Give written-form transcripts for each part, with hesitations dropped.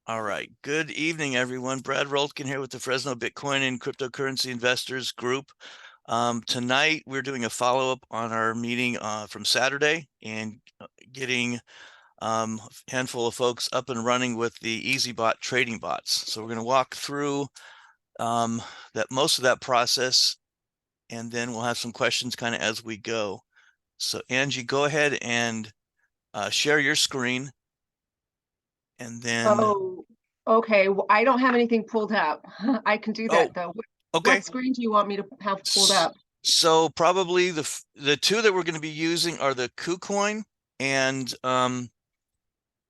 All right. Good evening, everyone. Brad Roltkin here with the Fresno Bitcoin and Cryptocurrency Investors Group. Tonight, we're doing a follow-up on our meeting from Saturday and getting a handful of folks up and running with the EazyBot trading bots. So we're going to walk through most of that process, and then we'll have some questions kind of as we go. So Angie, go ahead and share your screen. And then, Oh, okay. Well, I don't have anything pulled up. I can do that though. okay. What screen do you want me to have pulled up? So probably the two that we're going to be using are the KuCoin and the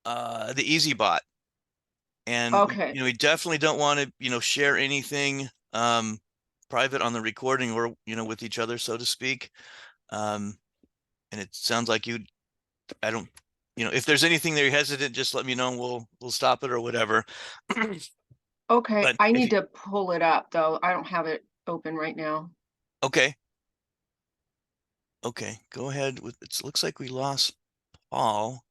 EazyBot. And Okay. we definitely don't want to share anything private on the recording or with each other, so to speak. And it sounds like I don't if there's anything that you're hesitant, just let me know and we'll stop it or whatever. Okay. But I need to pull it up though. I don't have it open right now. okay. Go ahead with it. Looks like we lost Paul.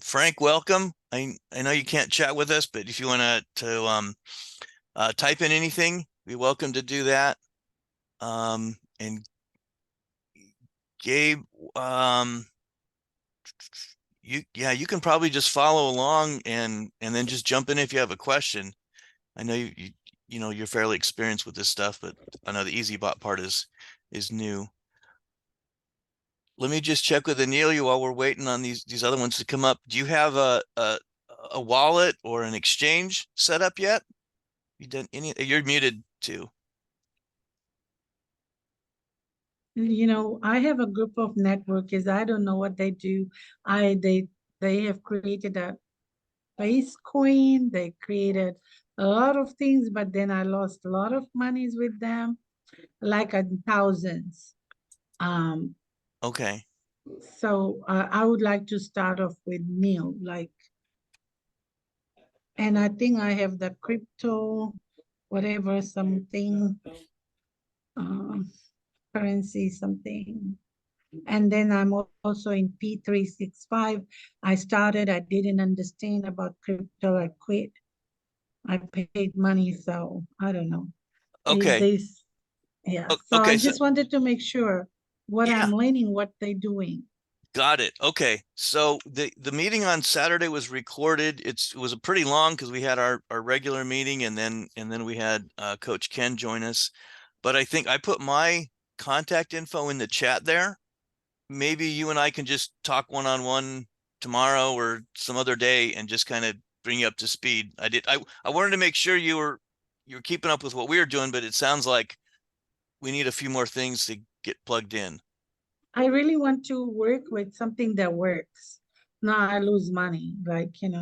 Frank, welcome. I know you can't chat with us, but if you want to type in anything, you're welcome to do that. And Gabe, you can probably just follow along and then just jump in if you have a question. I know you're fairly experienced with this stuff, but I know the EazyBot part is new. Let me just check with Anelia while we're waiting on these other ones to come up. Do you have a wallet or an exchange set up yet? You done any? You're muted too. I have a group of networkers. I don't know what they do. They have created a base coin. They created a lot of things, but then I lost a lot of monies with them, like thousands. Okay. So I would like to start off with nil, and I think I have the crypto, whatever, something, currency, something. And then I'm also in P365. I didn't understand about crypto. I quit. I paid money, so I don't know. Okay. Yeah. So Okay. I just wanted to make sure what Yeah. I'm learning, what they're doing. Got it. Okay. So the meeting on Saturday was recorded. It was a pretty long because we had our regular meeting and then we had Coach Ken join us. But I think I put my contact info in the chat there. Maybe you and I can just talk one-on-one tomorrow or some other day and just kind of bring you up to speed. I wanted to make sure you're keeping up with what we were doing, but it sounds like we need a few more things to get plugged in. I really want to work with something that works. Now I lose money,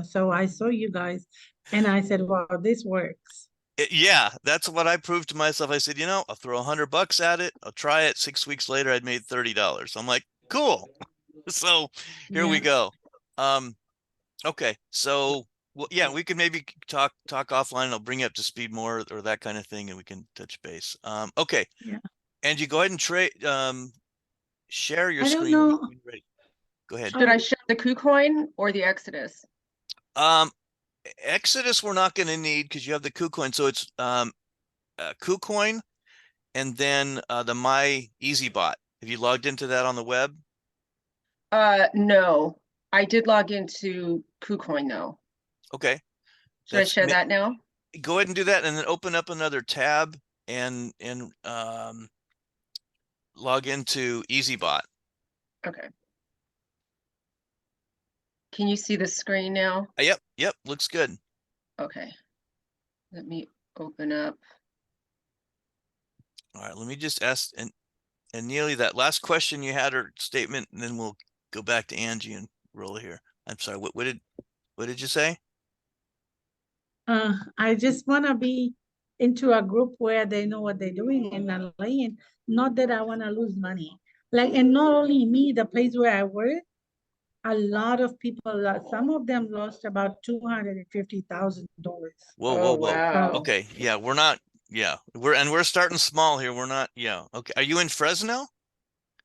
so I saw you guys and I said, wow, this works. Yeah, that's what I proved to myself. I said, I'll throw $100 at it. I'll try it. 6 weeks later, I'd made $30. I'm like, cool. So here we go. Okay. So, well, yeah, we could maybe talk offline and I'll bring you up to speed more or that kind of thing and we can touch base. Okay. Yeah. Angie, go ahead and share your I don't screen. know. Ready. Go ahead. Should I share the KuCoin or the Exodus? Exodus we're not going to need because you have the KuCoin. So it's KuCoin and then the My EazyBot. Have you logged into that on the web? No. I did log into KuCoin though. Okay. Should I share that now? Go ahead and do that and then open up another tab and log into EazyBot. Okay. Can you see the screen now? Yep, looks good. Okay. Let me open up. All right, let me just ask and Neely, that last question you had or statement, and then we'll go back to Angie and roll here. I'm sorry, what did you say? I just want to be into a group where they know what they're doing and not lying. Not that I want to lose money. And not only me, the place where I work, a lot of people, some of them lost about $250,000. Whoa. Wow. Okay, yeah, we're not, yeah, we're starting small here. We're not, yeah. Okay, are you in Fresno?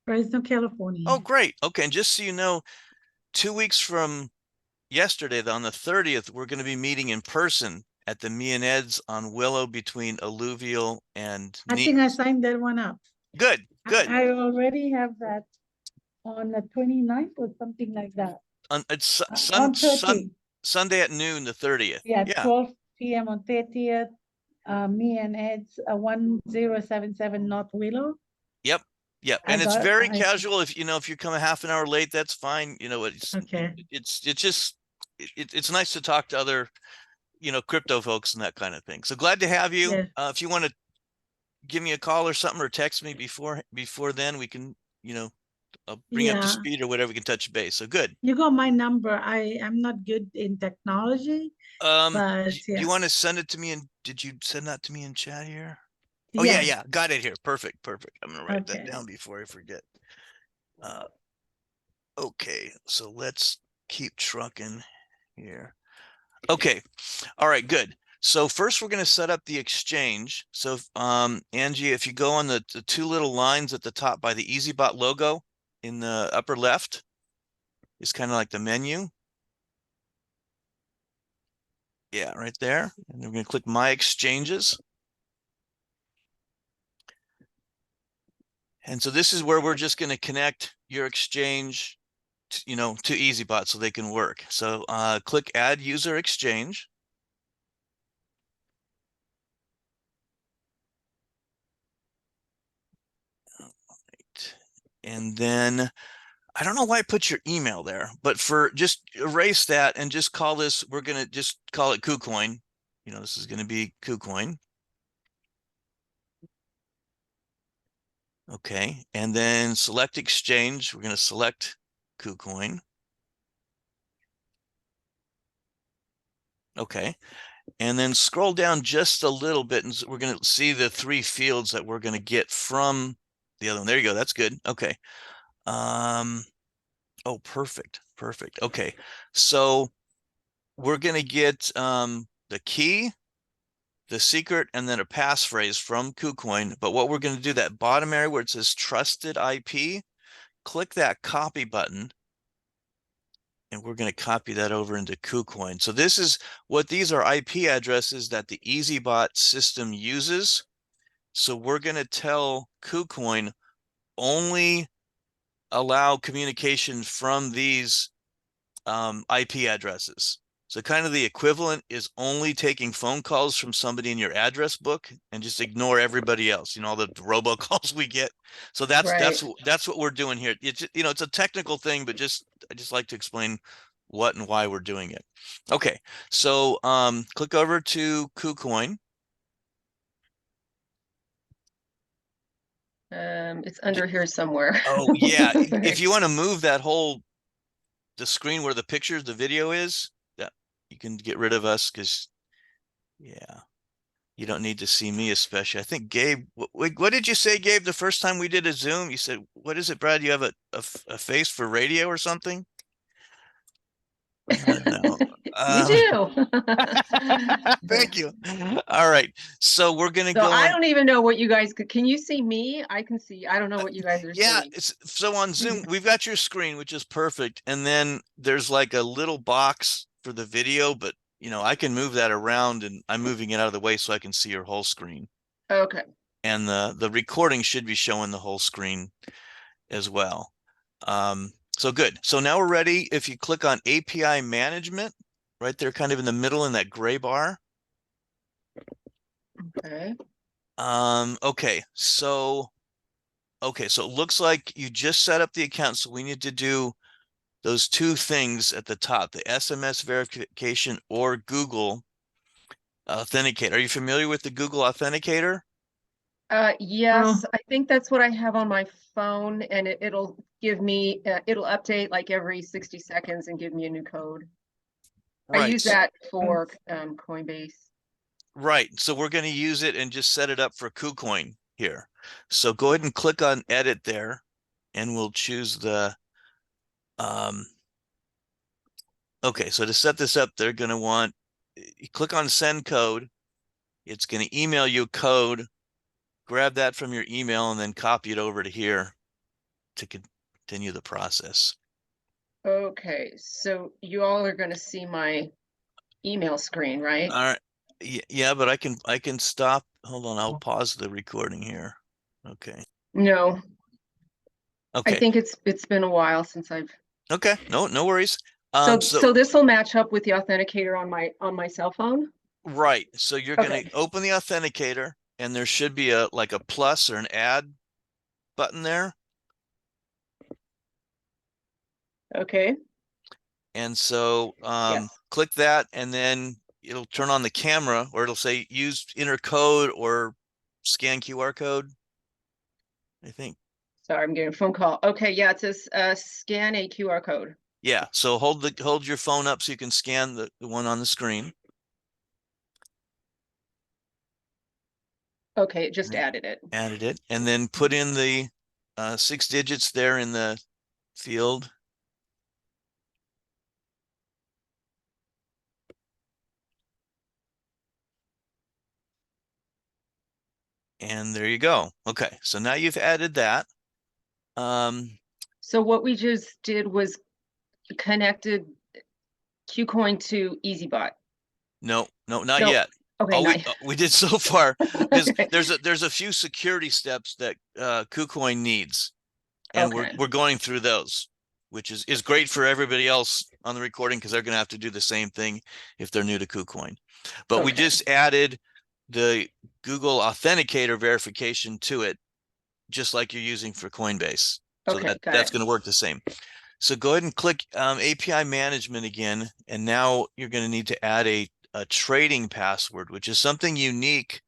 Fresno, California. Oh, great. Okay, and just so you know, 2 weeks from yesterday, on the 30th, we're going to be meeting in person at the Me and Ed's on Willow between Alluvial and I think I Neat. signed that one up. Good, good. I already have that on the 29th or something like that. It's On 30. Sunday at noon, the 30th. Yeah, Yeah. 12 p.m. on 30th. Me and Ed's 1077 North Willow. Yep. Yep. And it's very casual. If if you're coming half an hour late, that's fine. It's Okay. it's nice to talk to other crypto folks and that kind of thing. So glad to have you. Yes. If you want to give me a call or something or text me before then, we can bring you up to Yeah. speed or whatever, we can touch base. So good. You got my number. I'm not good in technology, but Do yeah. you want to send it to me? And did you send that to me in chat here? Oh yeah, got it here. Perfect. I'm gonna write that down before I forget. Okay, so let's keep trucking here. Okay, all right, good. So first we're going to set up the exchange. So Angie, if you go on the two little lines at the top by the EazyBot logo in the upper left, it's kind of like the menu. Yeah, right there. And we're going to click My Exchanges. And so this is where we're just going to connect your exchange to EazyBot so they can work. So click Add User Exchange. And then I don't know why I put your email there, but just erase that and just call this, we're going to just call it KuCoin. This is going to be KuCoin. Okay. And then select exchange. We're going to select KuCoin. Okay. And then scroll down just a little bit and we're going to see the three fields that we're going to get from the other one. There you go. That's good. Okay. Oh, perfect. Okay. So we're going to get the key, the secret, and then a passphrase from KuCoin. But what we're going to do, that bottom area where it says trusted IP, click that copy button. And we're going to copy that over into KuCoin. So this is what these are IP addresses that the EazyBot system uses. So we're going to tell KuCoin only allow communication from these IP addresses. So kind of the equivalent is only taking phone calls from somebody in your address book and just ignore everybody else, all the robocalls we get. So that's what we're doing here. It's it's a technical thing, but I just like to explain what and why we're doing it. Okay. So click over to KuCoin. It's under here somewhere. Oh yeah. If you want to move that the screen where the video is, that you can get rid of us because you don't need to see me especially. I think Gabe, what did you say, Gabe, the first time we did a Zoom? You said, what is it, Brad? You have a face for radio or something? No. You do. Thank you. All right. So we're going to go. I don't even know what you guys can you see me? I can see. I don't know what you guys are seeing. So on Zoom, we've got your screen, which is perfect. And then there's like a little box for the video, but I can move that around and I'm moving it out of the way so I can see your whole screen. Okay. And the recording should be showing the whole screen as well. So good. So now we're ready. If you click on API management right there, kind of in the middle in that gray bar. Okay. Okay. So it looks like you just set up the account. So we need to do those two things at the top, the SMS verification or Google Authenticator. Are you familiar with the Google Authenticator? Yes, I think that's what I have on my phone, and it'll give me, it'll update like every 60 seconds and give me a new code. Right. I use that for Coinbase. Right. So we're going to use it and just set it up for KuCoin here. So go ahead and click on edit there, and we'll choose the okay, so to set this up, they're going to want, you click on send code. It's going to email you a code. Grab that from your email and then copy it over to here to continue the process. Okay, so you all are gonna see my email screen, right? All right. Yeah, but I can stop. Hold on, I'll pause the recording here. Okay. No, I Okay. think it's been a while since I've, Okay. No worries. so So this will match up with the authenticator on my cell phone? right. So you're gonna Okay, open the authenticator and there should be a like a plus or an add button there. okay, And so yes. click that and then it'll turn on the camera or it'll say use enter code or scan QR code, I think. Sorry, I'm getting a phone call. Okay, yeah, it says scan a QR code. Yeah. So hold your phone up so you can scan the one on the screen. Okay, it just added it. Added it and then put in the 6 digits there in the field. And there you go. Okay, so now you've added that. So what we just did was connected KuCoin to EazyBot. No, not No, yet. okay, All nice. we did so far is Okay. there's a few security steps that KuCoin needs, and Okay, we're going through those, which is great for everybody else on the recording because they're going to have to do the same thing if they're new to KuCoin. But we okay, just added the Google Authenticator verification to it, just like you're using for Coinbase. So okay, got that's it. going to work the same. So go ahead and click API management again. And now you're going to need to add a trading password, which is something unique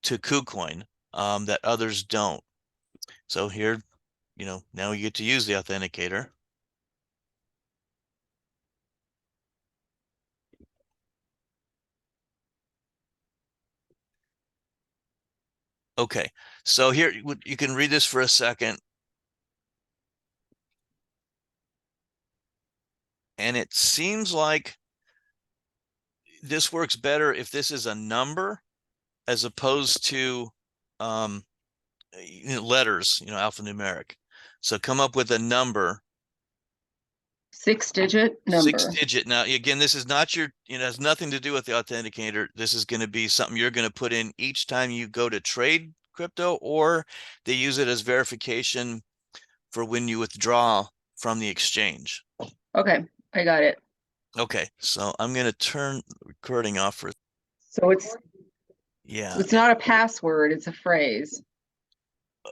to KuCoin that others don't. So here, now you get to use the authenticator. Okay, so here you can read this for a second. And it seems like this works better if this is a number as opposed to letters, alphanumeric. So come up with a number. 6-digit Six number. digit. Now, again, this is not your, has nothing to do with the authenticator. This is going to be something you're going to put in each time you go to trade crypto, or they use it as verification for when you withdraw from the exchange. Okay, I got it. Okay, so I'm going to turn the recording off for, So it's yeah. not a password, it's a phrase.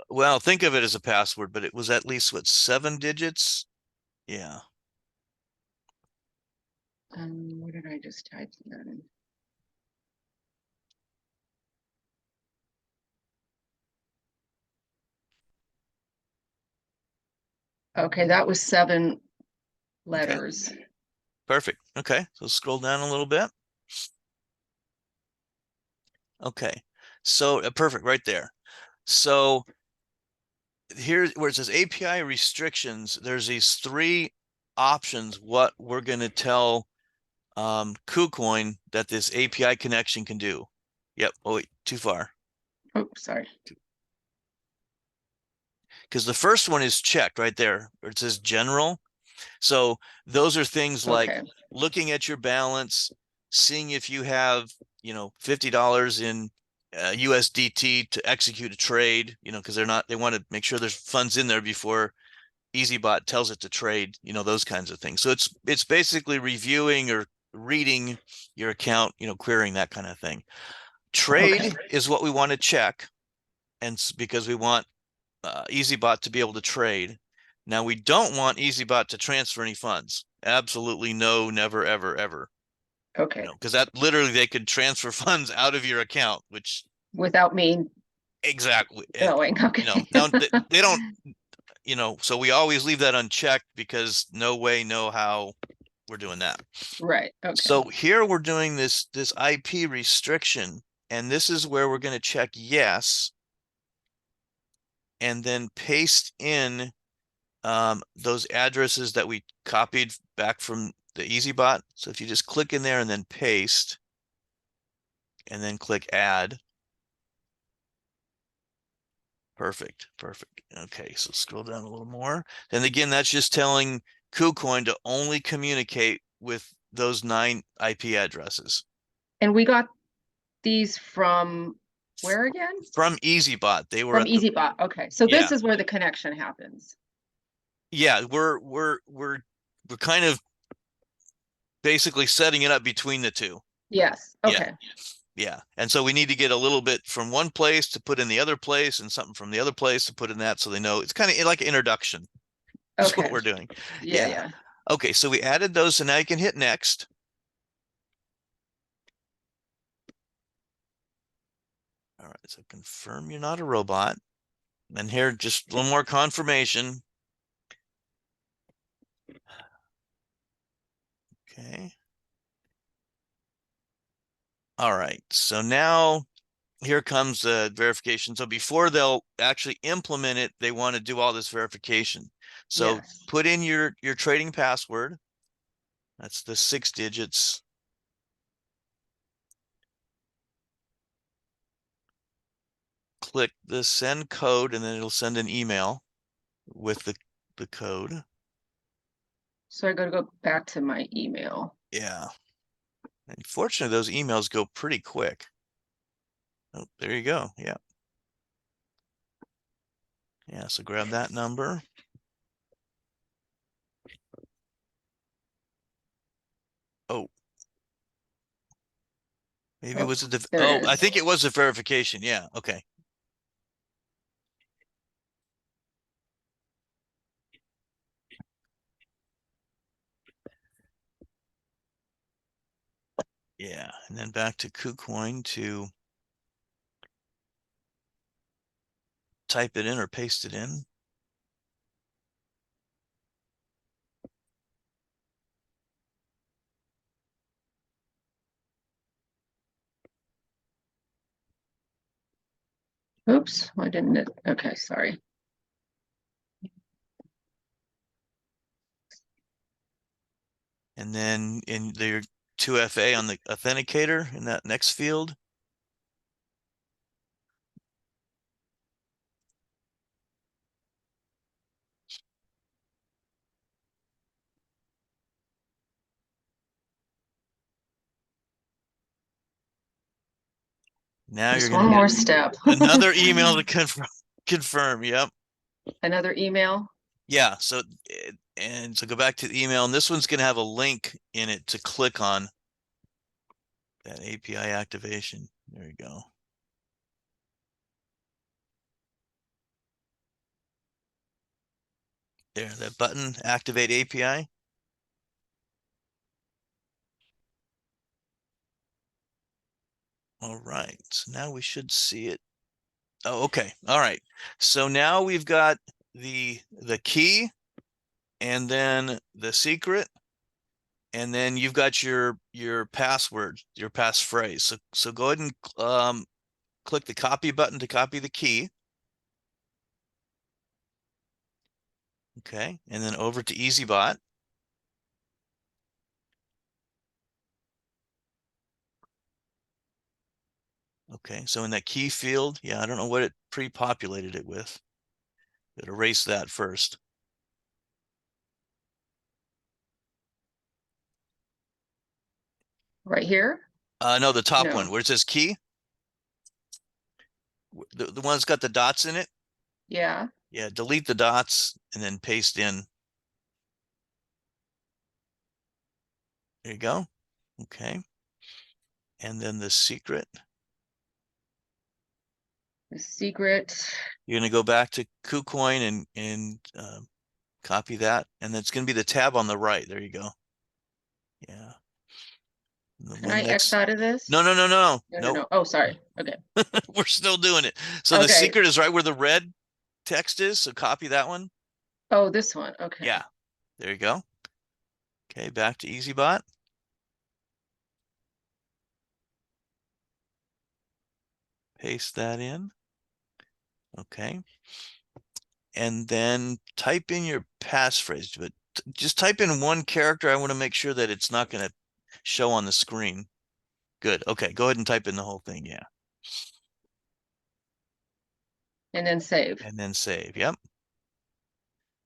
Well, think of it as a password, but it was at least what, 7 digits? Yeah. What did I just type that in? Okay, that was 7 letters. Okay. Perfect. Okay, so scroll down a little bit. Okay, so perfect right there. So here where it says API restrictions, there's these 3 options what we're going to tell KuCoin that this API connection can do. Yep. Oh, wait, too far. Oh, sorry. Because the first one is checked right there where it says general. So those are things like Okay, looking at your balance, seeing if you have, $50 in USDT to execute a trade, because they want to make sure there's funds in there before EazyBot tells it to trade, those kinds of things. So it's basically reviewing or reading your account, querying that kind of thing. Trade is what we want to check, and because we want EazyBot to be able to trade. Now we don't want EazyBot to transfer any funds. Absolutely no, never, ever, ever. okay. Because that literally they could transfer funds out of your account, which Without me exactly, knowing, okay. now they don't, so we always leave that unchecked because no way, no how we're doing that. Right, okay. So here we're doing this IP restriction, and this is where we're going to check yes, and then paste in those addresses that we copied back from the EazyBot. So if you just click in there and then paste, and then click add. Perfect. Okay, so scroll down a little more. And again, that's just telling KuCoin to only communicate with those 9 IP addresses. And we got these from where again? From EazyBot. They were From at the, EazyBot. Okay, so this is where the connection happens. yeah, we're kind of basically setting it up between the two. Yes. Okay. Yeah. And so we need to get a little bit from one place to put in the other place and something from the other place to put in that, so they know. It's kind of like an introduction. That's what we're doing. Yeah. Okay, so we added those, so now you can hit next. All right, so confirm you're not a robot. And here, just a little more confirmation. Okay. All right, so now here comes the verification. So before they'll actually implement it, they want to do all this verification. So put in your trading password. That's the 6 digits. Click the send code, and then it'll send an email with the code. So I got to go back to my email. Yeah. Unfortunately, those emails go pretty quick. Oh, there you go. Yeah. Yeah, so grab that number. Oh. Maybe it was I think it was a verification. Yeah, okay. Yeah, and then back to KuCoin to type it in or paste it in. Oops, why didn't it? Okay, sorry. And then in your 2FA on the authenticator in that next field. Now There's you're going to one more get step. another email to confirm. Yep. Another email. Yeah. So, and so go back to the email, and this one's going to have a link in it to click on that API activation. There you go. There, that button, activate API. All right. So now we should see it. Oh, okay. All right. So now we've got the key, and then the secret, and then you've got your password, your passphrase. So go ahead and click the copy button to copy the key. Okay, and then over to EazyBot. Okay, so in that key field, yeah, I don't know what it pre-populated it with. But erase that first. Right here? No, the top one where it says key. The one that's got the dots in it. Yeah. Yeah, delete the dots and then paste in. There you go. Okay. And then the secret. The secret. You're going to go back to KuCoin and copy that. And it's going to be the tab on the right. There you go. Yeah. Can I X out of this? No. No. Oh, sorry. Okay. We're still doing it. So the secret is right where the red text is. So copy that one. Oh, this one. Okay. Yeah. There you go. Okay. Back to EazyBot. Paste that in. Okay. And then type in your passphrase, but just type in one character. I want to make sure that it's not going to show on the screen. Good. Okay. Go ahead and type in the whole thing. Yeah. And then save. And then save. Yep.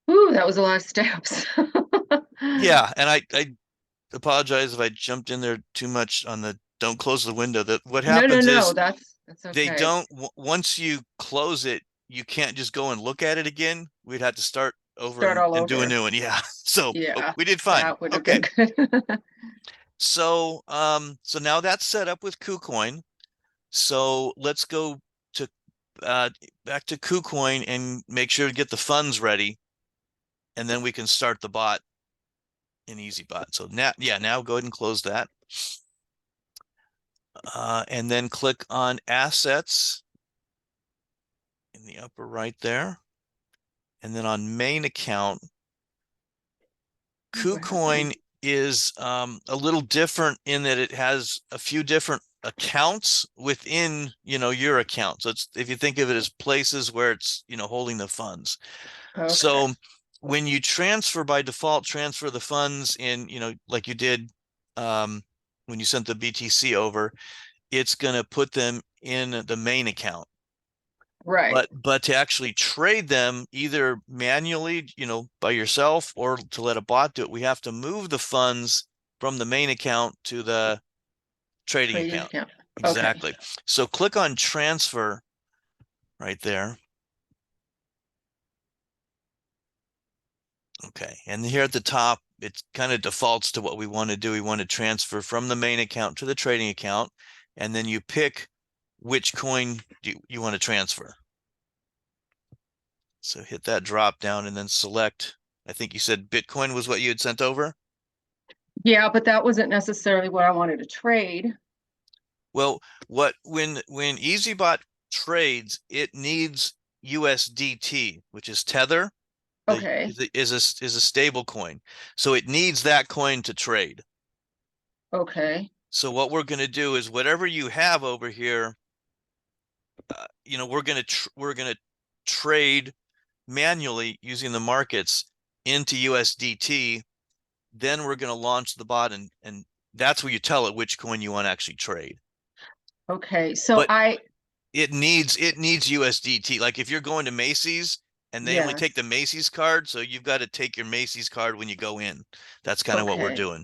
Ooh, that was a lot of steps. Yeah, and I apologize if I jumped in there too much on the don't close the window. That what No, happens is that's they okay. don't once you close it, you can't just go and look at it again. We'd have to start over Start all and do a over. new one. Yeah. So but Yeah, we did fine. that would have Okay. been good. So now that's set up with KuCoin. So let's go to back to KuCoin and make sure to get the funds ready, and then we can start the bot in EazyBot. So now, yeah, now go ahead and close that. And then click on assets in the upper right there. And then on main account, KuCoin is a little different in that it has a few different accounts within, your account. So it's, if you think of it as places where it's, holding the funds. Okay. So when you transfer, by default, transfer the funds in, like you did when you sent the BTC over, it's going to put them in the main account. Right. But to actually trade them either manually, by yourself, or to let a bot do it, we have to move the funds from the main account to the trading account. Exactly. Okay. So click on transfer right there. Okay. And here at the top, it kind of defaults to what we want to do. We want to transfer from the main account to the trading account. And then you pick which coin you want to transfer. So hit that drop down and then select, I think you said Bitcoin was what you had sent over? Yeah, but that wasn't necessarily what I wanted to trade. Well, when EazyBot trades, it needs USDT, which is Tether. Okay. Is a stable coin. So it needs that coin to trade. Okay. So what we're going to do is whatever you have over here, we're going to trade manually using the markets into USDT. Then we're going to launch the bot, and that's where you tell it which coin you want to actually trade. Okay. So But it needs USDT. Like if you're going to Macy's and they only take the Macy's card, so you've got to take your Macy's card when you go in. That's kind of what we're doing.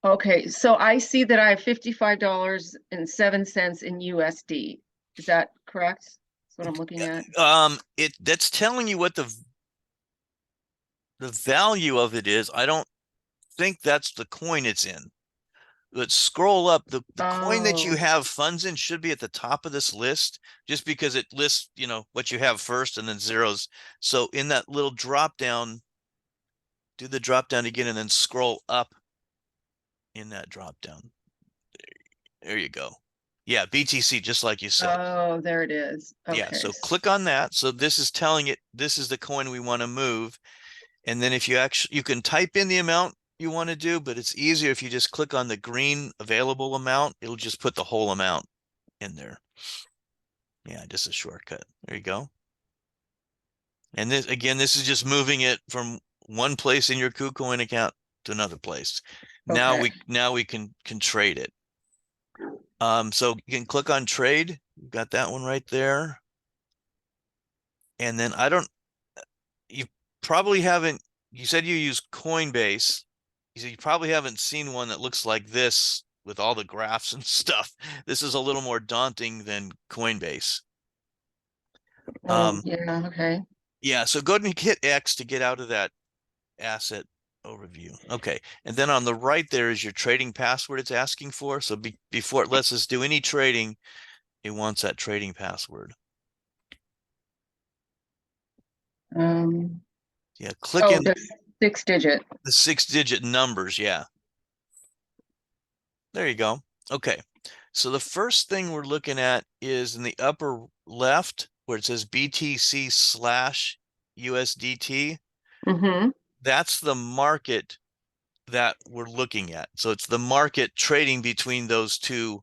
Okay, so I see that I have $55.07 in USD. Is that correct? That's what I'm looking at. That's telling you what the value of it is. I don't think that's the coin it's in. Let's scroll up. The coin that you have funds in should be at the top of this list, just because it lists, what you have first and then zeros. So in that little drop down, do the drop down again and then scroll up in that drop down. There you go. Yeah, BTC, just like you said. Oh, there it is. Okay. Yeah, so click on that. So this is telling it this is the coin we want to move. And then if you can type in the amount you want to do, but it's easier if you just click on the green available amount. It'll just put the whole amount in there. Yeah, just a shortcut. There you go. And this, again, this is just moving it from one place in your KuCoin account to another place. Okay. Now we can trade it. So you can click on trade. You've got that one right there. And then you probably haven't, you said you use Coinbase. You said you probably haven't seen one that looks like this with all the graphs and stuff. This is a little more daunting than Coinbase. Yeah, okay. Yeah, so go ahead and hit X to get out of that asset overview. Okay, and then on the right there is your trading password it's asking for. So before it lets us do any trading, it wants that trading password. Yeah, click in the 6-digit. the 6-digit numbers. Yeah. There you go. Okay. So the first thing we're looking at is in the upper left where it says BTC/USDT. That's the market that we're looking at. So it's the market trading between those two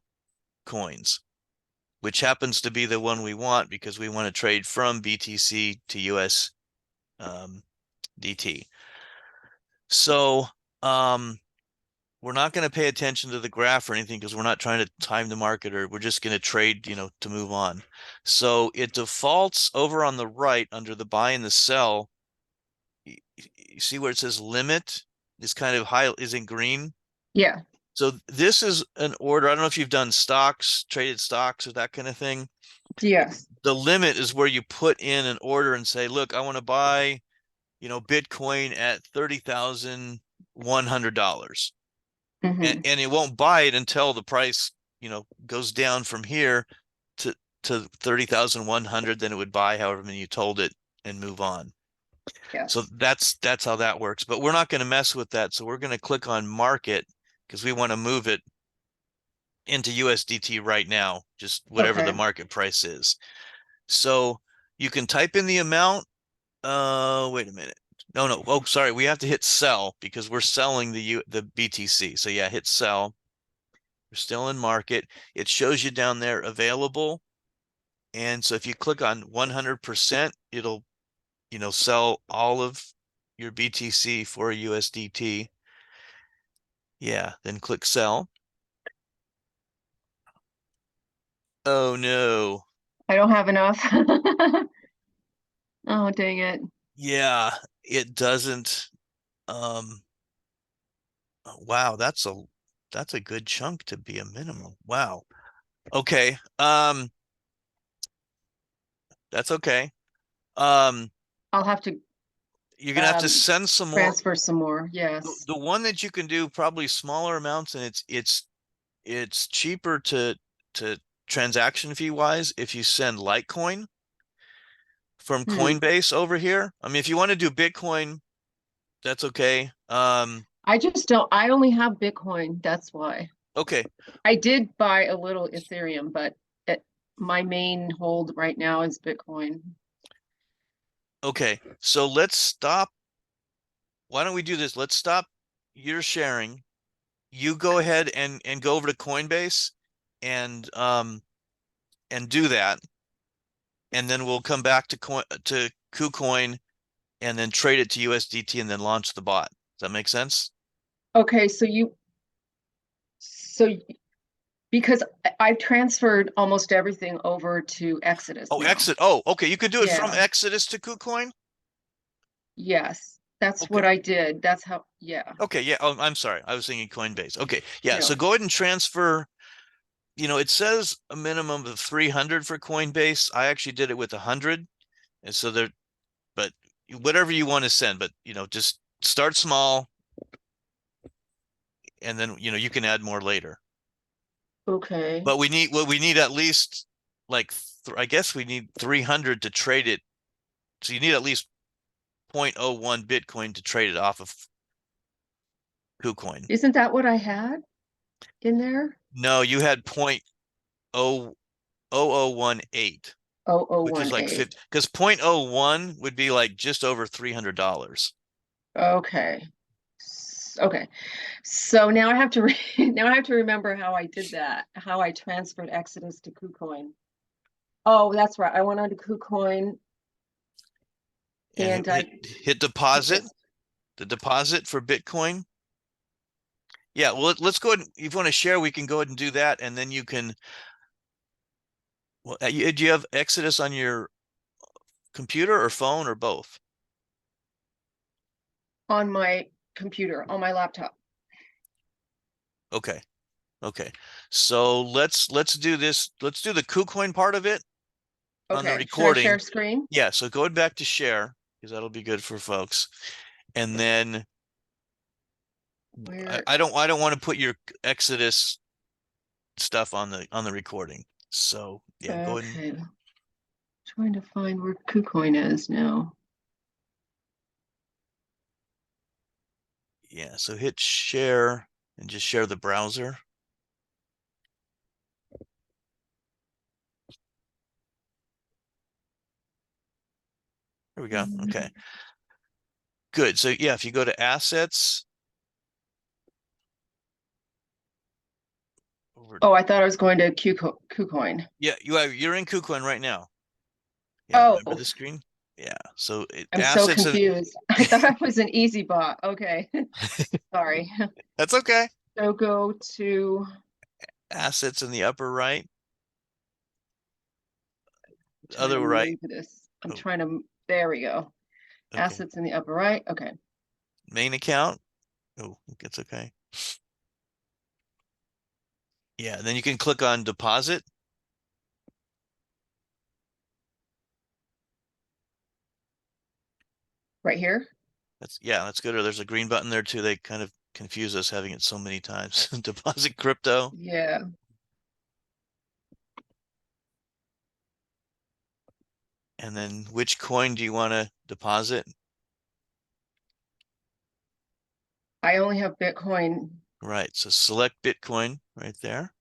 coins, which happens to be the one we want because we want to trade from BTC to USDT. So we're not going to pay attention to the graph or anything because we're not trying to time the market, or we're just going to trade, to move on. So it defaults over on the right under the buy and the sell. You see where it says limit? is kind of is in green. Yeah. So this is an order. I don't know if you've done stocks, traded stocks or that kind of thing. Yes. The limit is where you put in an order and say, look, I want to buy, Bitcoin at $30,100. Mhm. And it won't buy it until the price, goes down from here to 30,100. Then it would buy however many you told it and move on. So Yes. that's how that works. But we're not going to mess with that. So we're going to click on market because we want to move it into USDT right now, just whatever the Okay. market price is. So you can type in the amount. Wait a minute. No. Oh, sorry. We have to hit sell because we're selling the BTC. So yeah, hit sell. We're still in market. It shows you down there available. And so if you click on 100%, it'll, sell all of your BTC for USDT. Yeah, then click sell. Oh no. I don't have enough. Oh, dang it. Yeah, it doesn't. Wow, that's a good chunk to be a minimum. Wow. Okay. That's okay. Um, I'll have to you're gonna have to send some more. transfer some more. The, Yes. the one that you can do probably smaller amounts, and it's cheaper to transaction fee wise if you send Litecoin from Coinbase over here. I mean, if you want to do Bitcoin, that's okay. I only have Bitcoin. That's why. Okay. I did buy a little Ethereum, but my main hold right now is Bitcoin. Okay. So let's stop. Why don't we do this? Let's stop your sharing. You go ahead and go over to Coinbase and do that. And then we'll come back to KuCoin and then trade it to USDT and then launch the bot. Does that make sense? Okay, because I've transferred almost everything over to Exodus Oh, now. Oh, okay. You could do it from Yeah. Exodus to KuCoin? Yes, that's Okay. what I did. That's how, yeah. Okay, yeah. Oh, I'm sorry. I was thinking Coinbase. Okay, yeah. So No. go ahead and transfer. It says a minimum of 300 for Coinbase. I actually did it with 100, and so but whatever you want to send, but just start small, and then you can add more later. Okay. But we need at least like I guess we need 300 to trade it. So you need at least 0.01 Bitcoin to trade it off of KuCoin. Isn't that what I had in there? No, you had 0.0018, which is like 0018. 50, because 0.01 would be like just over $300. Okay. Okay. So now I have to now I have to remember how I did that, how I transferred Exodus to KuCoin. Oh, that's right. I went on to KuCoin And and hit deposit, the deposit for Bitcoin. Yeah, well, let's go ahead. If you want to share, we can go ahead and do that. And then you can, well, do you have Exodus on your computer or phone or both? on my computer, on my laptop. Okay. Okay. So let's do this. Let's do the KuCoin part of it on the Okay. Should I recording. share screen? Yeah. So going back to share, because that'll be good for folks. And then I don't want to put your Exodus stuff on the recording. So yeah, go ahead. Okay. Trying to find where KuCoin is now. Yeah. So hit share and just share the browser. There we go. Okay. Good. So yeah, if you go to assets. Oh, I thought I was going to KuCoin. Yeah, you're in KuCoin right now. Yeah, remember the screen? Yeah. So I'm so assets confused. I thought I was an EazyBot. Okay. Sorry. That's okay. So go to Assets in the upper right. Other move right. this. I'm trying to, there we go. Okay. Assets in the upper right. Okay. Main account. Oh, it's okay. Yeah, then you can click on deposit. Right here? That's good. Or there's a green button there too. They kind of confuse us having it so many times. Deposit crypto. Yeah. And then which coin do you want to deposit? I only have Bitcoin. Right. So select Bitcoin right there.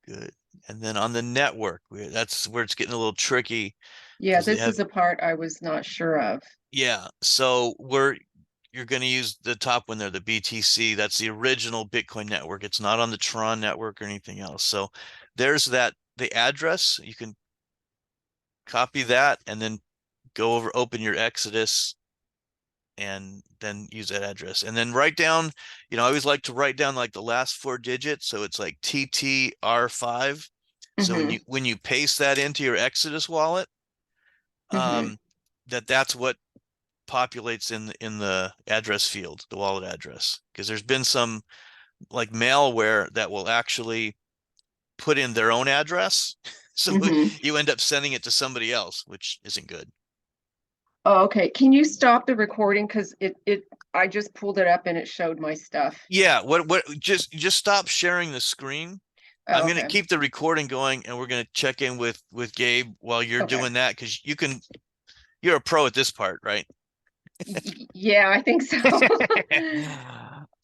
Good. And then on the network, that's where it's getting a little tricky. Yeah, this is a part I was not sure of. Yeah. So you're going to use the top one there, the BTC. That's the original Bitcoin network. It's not on the Tron network or anything else. So there's the address. You can copy that and then go over, open your Exodus and then use that address. And then write down, I always like to write down like the last 4 digits. So it's like TTR5. So when you paste that into your Exodus wallet, that's what populates in the address field, the wallet address, because there's been some like malware that will actually put in their own address. So you end up sending it to somebody else, which isn't good. Oh, okay. Can you stop the recording? Because I just pulled it up and it showed my stuff. Yeah, just stop sharing the screen. Oh, I'm going to okay. keep the recording going and we're going to check in with Gabe while you're doing that, because you're a pro at this part, right? Yeah, I think so.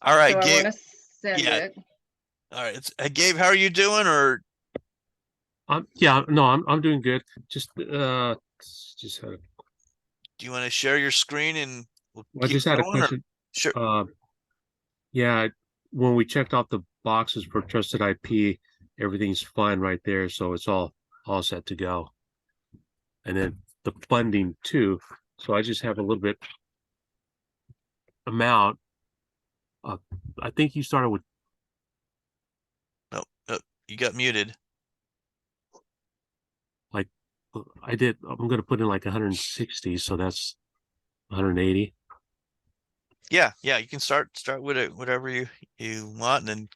All right, so Gabe. I want to send it. All right, Gabe, how are you doing? Or yeah, no, I'm doing good. Just had do you want to share your screen and I just had a question. Sure. Yeah, when we checked off the boxes for trusted IP, everything's fine right there, so it's all set to go. And then the funding too. So I just have a little bit amount. I think you started with. No, you got muted. Like I did. I'm going to put in like 160, so that's 180. Yeah, you can start with whatever you want, and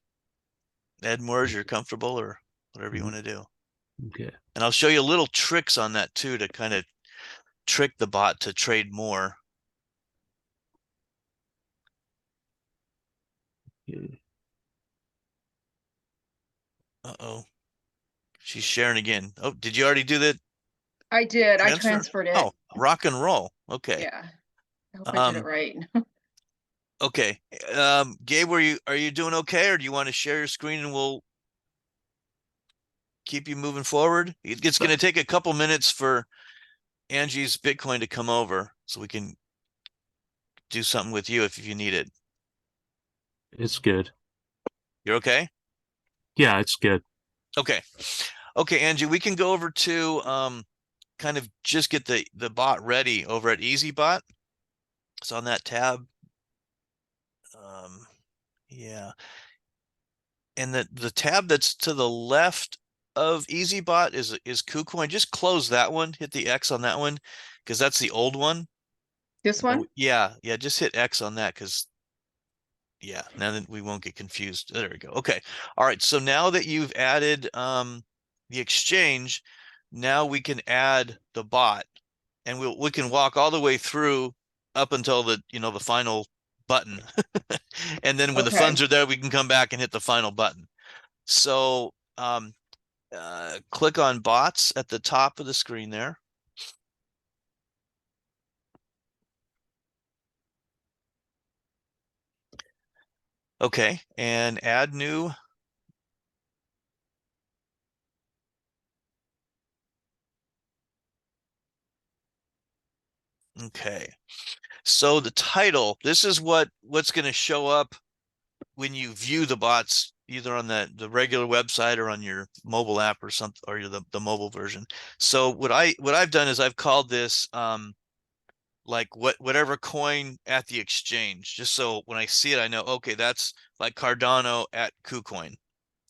then add more as you're comfortable or whatever you want to do. Okay. And I'll show you little tricks on that too to kind of trick the bot to trade more. Uh-oh. She's sharing again. Oh, did you already do that? I did. Transfer? I transferred it. Oh, rock and roll. Okay. Yeah. I hope I did it right. Okay. Gabe, are you doing okay, or do you want to share your screen and we'll keep you moving forward? It's going to take a couple minutes for Angie's Bitcoin to come over so we can do something with you if you need it. It's good. You're okay? Yeah, it's good. Okay. Okay, Angie, we can go over to kind of just get the bot ready over at EazyBot. It's on that tab. Yeah. And the tab that's to the left of EazyBot is KuCoin. Just close that one, hit the X on that one, because that's the old one. This one? Yeah, just hit X on that, because now that we won't get confused. There we go. Okay. All right. So now that you've added the exchange, now we can add the bot, and we can walk all the way through up until the the final button. And then when the funds are there, we can come back and hit the final button. So click on bots at the top of the screen there. Okay, and add new. Okay, so the title, this is what's going to show up when you view the bots, either on the regular website or on your mobile app or something, or the mobile version. So what I've done is I've called this like whatever coin at the exchange, just so when I see it, I know, okay, that's like Cardano at KuCoin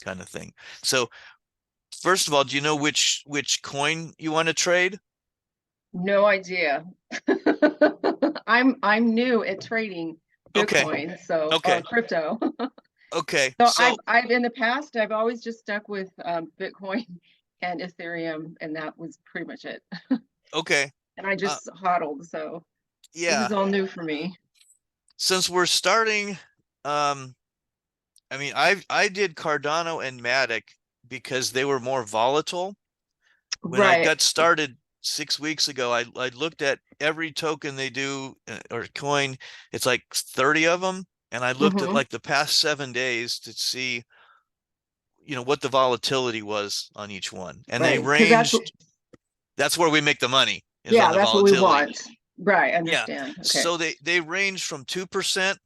kind of thing. So first of all, do you know which coin you want to trade? No idea. I'm new at trading Okay. Bitcoin, so Okay. or crypto. Okay. So So I've in the past, I've always just stuck with Bitcoin and Ethereum, and that was pretty much it. okay. And I just hodled, so this Yeah. is all new for me. Since we're starting, I mean, I did Cardano and Matic because they were more volatile. When I Right. got started 6 weeks ago, I looked at every token they do or coin. It's like 30 of them, and I looked at like the past 7 days to see, what the volatility was on each one, and they Right. Because ranged. That's where we make the money, is on the that's what we volatility. want. Right. Yeah. Understand. Okay. So they range from 2%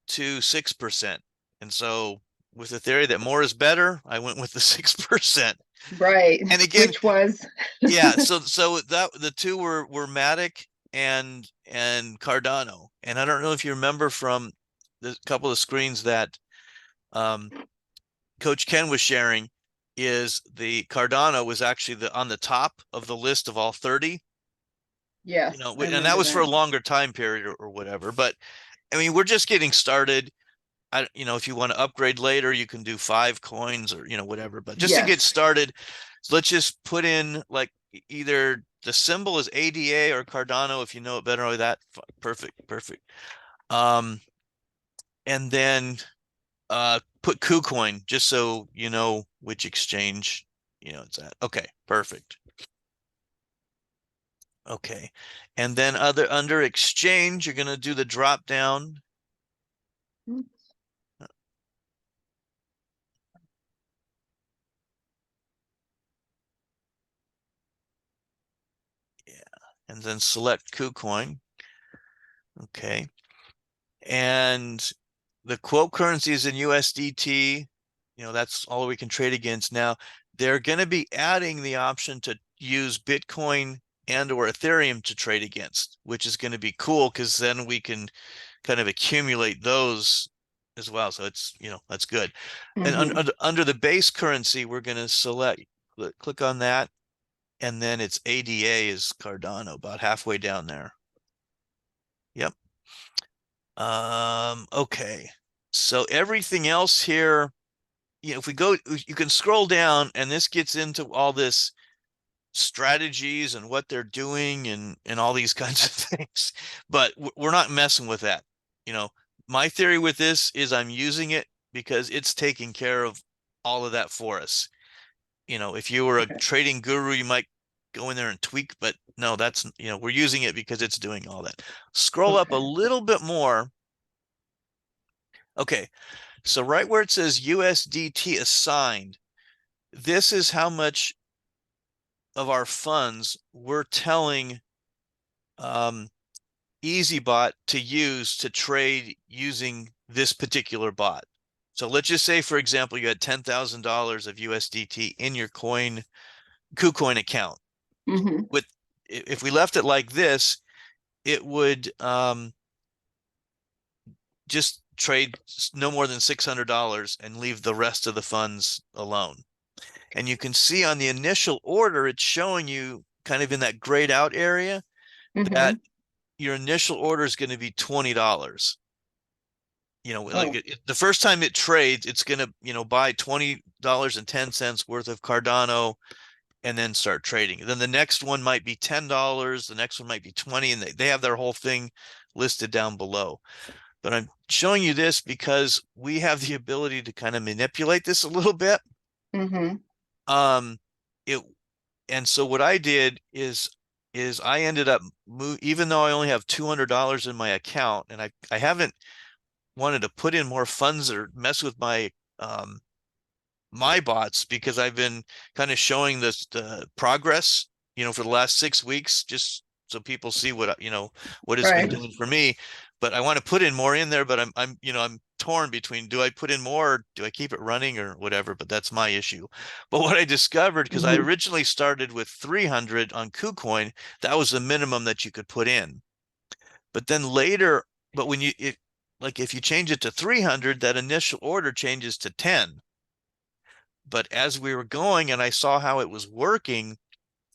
to 6%. And so with the theory that more is better, I went with the 6%. Right. And again, Which was yeah, so that the two were Matic and Cardano. And I don't know if you remember from the couple of screens that Coach Ken was sharing, is the Cardano was actually on the top of the list of all 30. yes. I And that remember was for a that. longer time period or whatever. But I mean, we're just getting started. If you want to upgrade later, you can do 5 coins or, whatever. But just to get Yes. started, let's just put in like either the symbol is ADA or Cardano, if you know it better like that. Perfect. Perfect. And then put KuCoin just so you know which exchange, it's at. Okay, perfect. Okay. And then under exchange, you're going to do the drop down. And then select KuCoin. Okay. And the quote currency is in USDT. That's all we can trade against. Now, they're going to be adding the option to use Bitcoin and or Ethereum to trade against, which is going to be cool because then we can kind of accumulate those as well. So it's, that's good. And under the base currency, we're going to select, click on that. And then it's ADA is Cardano, about halfway down there. Yep. Okay. So everything else here, if we go, you can scroll down and this gets into all this strategies and what they're doing and all these kinds of things, but we're not messing with that. My theory with this is I'm using it because it's taking care of all of that for us. If you were a trading guru, you might go in there and tweak, but no, that's, we're using it because it's doing all that. Scroll up a little bit more. Okay. So right where it says USDT assigned, this is how much of our funds we're telling EazyBot to use to trade using this particular bot. So let's just say, for example, you had $10,000 of USDT in your KuCoin account. If we left it like this, it would just trade no more than $600 and leave the rest of the funds alone. And you can see on the initial order, it's showing you kind of in that grayed out area that your initial order is going to be $20. The first time it trades, it's going to, buy $20.10 worth of Cardano and then start trading. Then the next one might be $10. The next one might be 20, and they have their whole thing listed down below. But I'm showing you this because we have the ability to kind of manipulate this a little bit. And so what I did is I ended up even though I only have $200 in my account, and I haven't wanted to put in more funds or mess with my my bots because I've been kind of showing the progress, for the last 6 weeks, just so people see what what it's been doing for me. But I want to put in more in there, but I'm torn between, do I put in more or do I keep it running or whatever? But that's my issue. But what I discovered, because I originally started with 300 on KuCoin, that was the minimum that you could put in. But then later, but when if you change it to 300, that initial order changes to 10. But as we were going and I saw how it was working,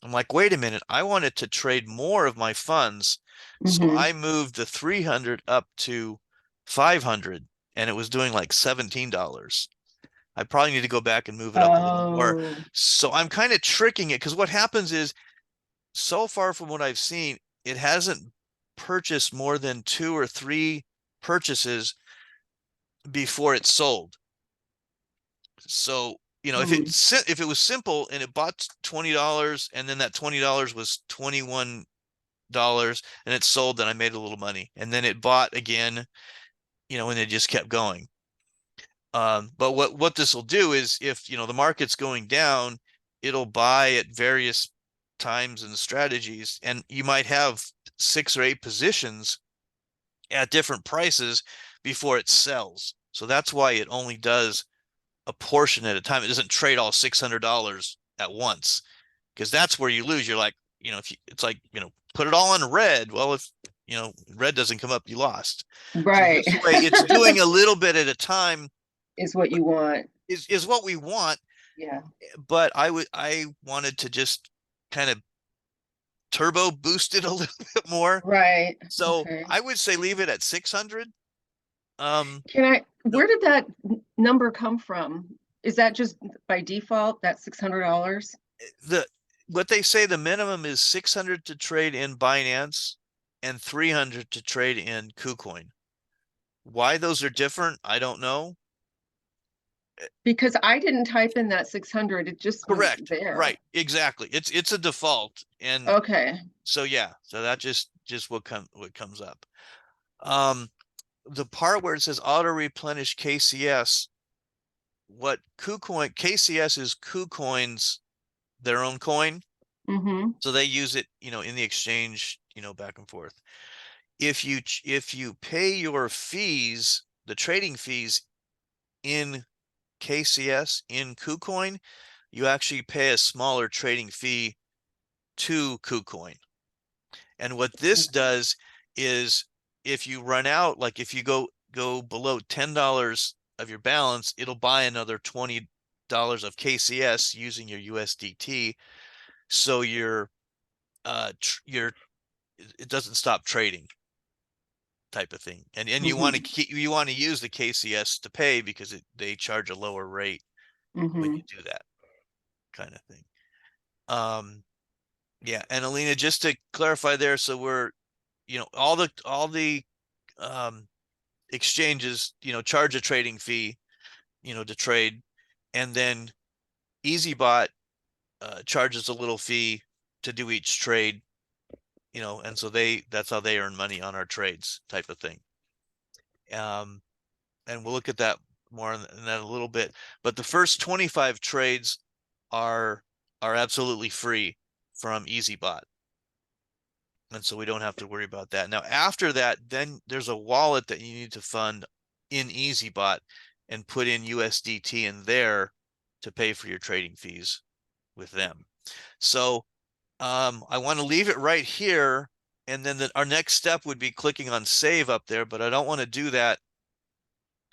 I'm like, wait a minute, I wanted to trade more of my funds. So Mhm. I moved the 300 up to 500 and it was doing like $17. I probably need to go back and move it up a little more. Oh, So I'm kind of tricking it because what happens is, so far from what I've seen, it hasn't purchased more than 2 or 3 purchases before it's sold. So, you know, hmm. if it was simple and it bought $20 and then that $20 was $21 and it sold, then I made a little money. And then it bought again, you know, and it just kept going. But what this will do is, if, you know, the market's going down, it'll buy at various times and strategies, and you might have 6 or 8 positions at different prices before it sells. So that's why it only does a portion at a time. It doesn't trade all $600 at once, because that's where you lose. You're like, you know, it's like, you know, put it all on red. Well, if, you know, red doesn't come up, you lost. So Right. this way it's doing a little bit at a time Is what you want. is what we want. Yeah. But I wanted to just kind of turbo boost it a little bit more. Right. So Okay. I would say leave it at 600. Where did that number come from? Is that just by default, that $600? What they say, the minimum is 600 to trade in Binance and 300 to trade in KuCoin. Why those are different, I don't know. Because I didn't type in that 600, it just was Correct. there. Right. Exactly. It's a default. And Okay. so, yeah, so that just what comes up. The part where it says auto replenish KCS, what KCS is KuCoin's their own coin. Mm-hmm. So they use it, you know, in the exchange, you know, back and forth. If you pay your fees, the trading fees in KCS, in KuCoin, you actually pay a smaller trading fee to KuCoin. And what this does is, if you run out, like if you go below $10 of your balance, it'll buy another $20 of KCS using your USDT. So it doesn't stop trading, type of thing. And you want to use the KCS to pay, because they charge a lower rate when you do that kind of thing. Yeah, and Alina, just to clarify there, so we're, you know, all the exchanges, you know, charge a trading fee, you know, to trade, and then EazyBot charges a little fee to do each trade, you know, and so that's how they earn money on our trades, type of thing. And we'll look at that more in that a little bit. But the first 25 trades are absolutely free from EazyBot. And so we don't have to worry about that. Now, after that, then there's a wallet that you need to fund in EazyBot and put in USDT in there to pay for your trading fees with them. So I want to leave it right here. And then our next step would be clicking on save up there, but I don't want to do that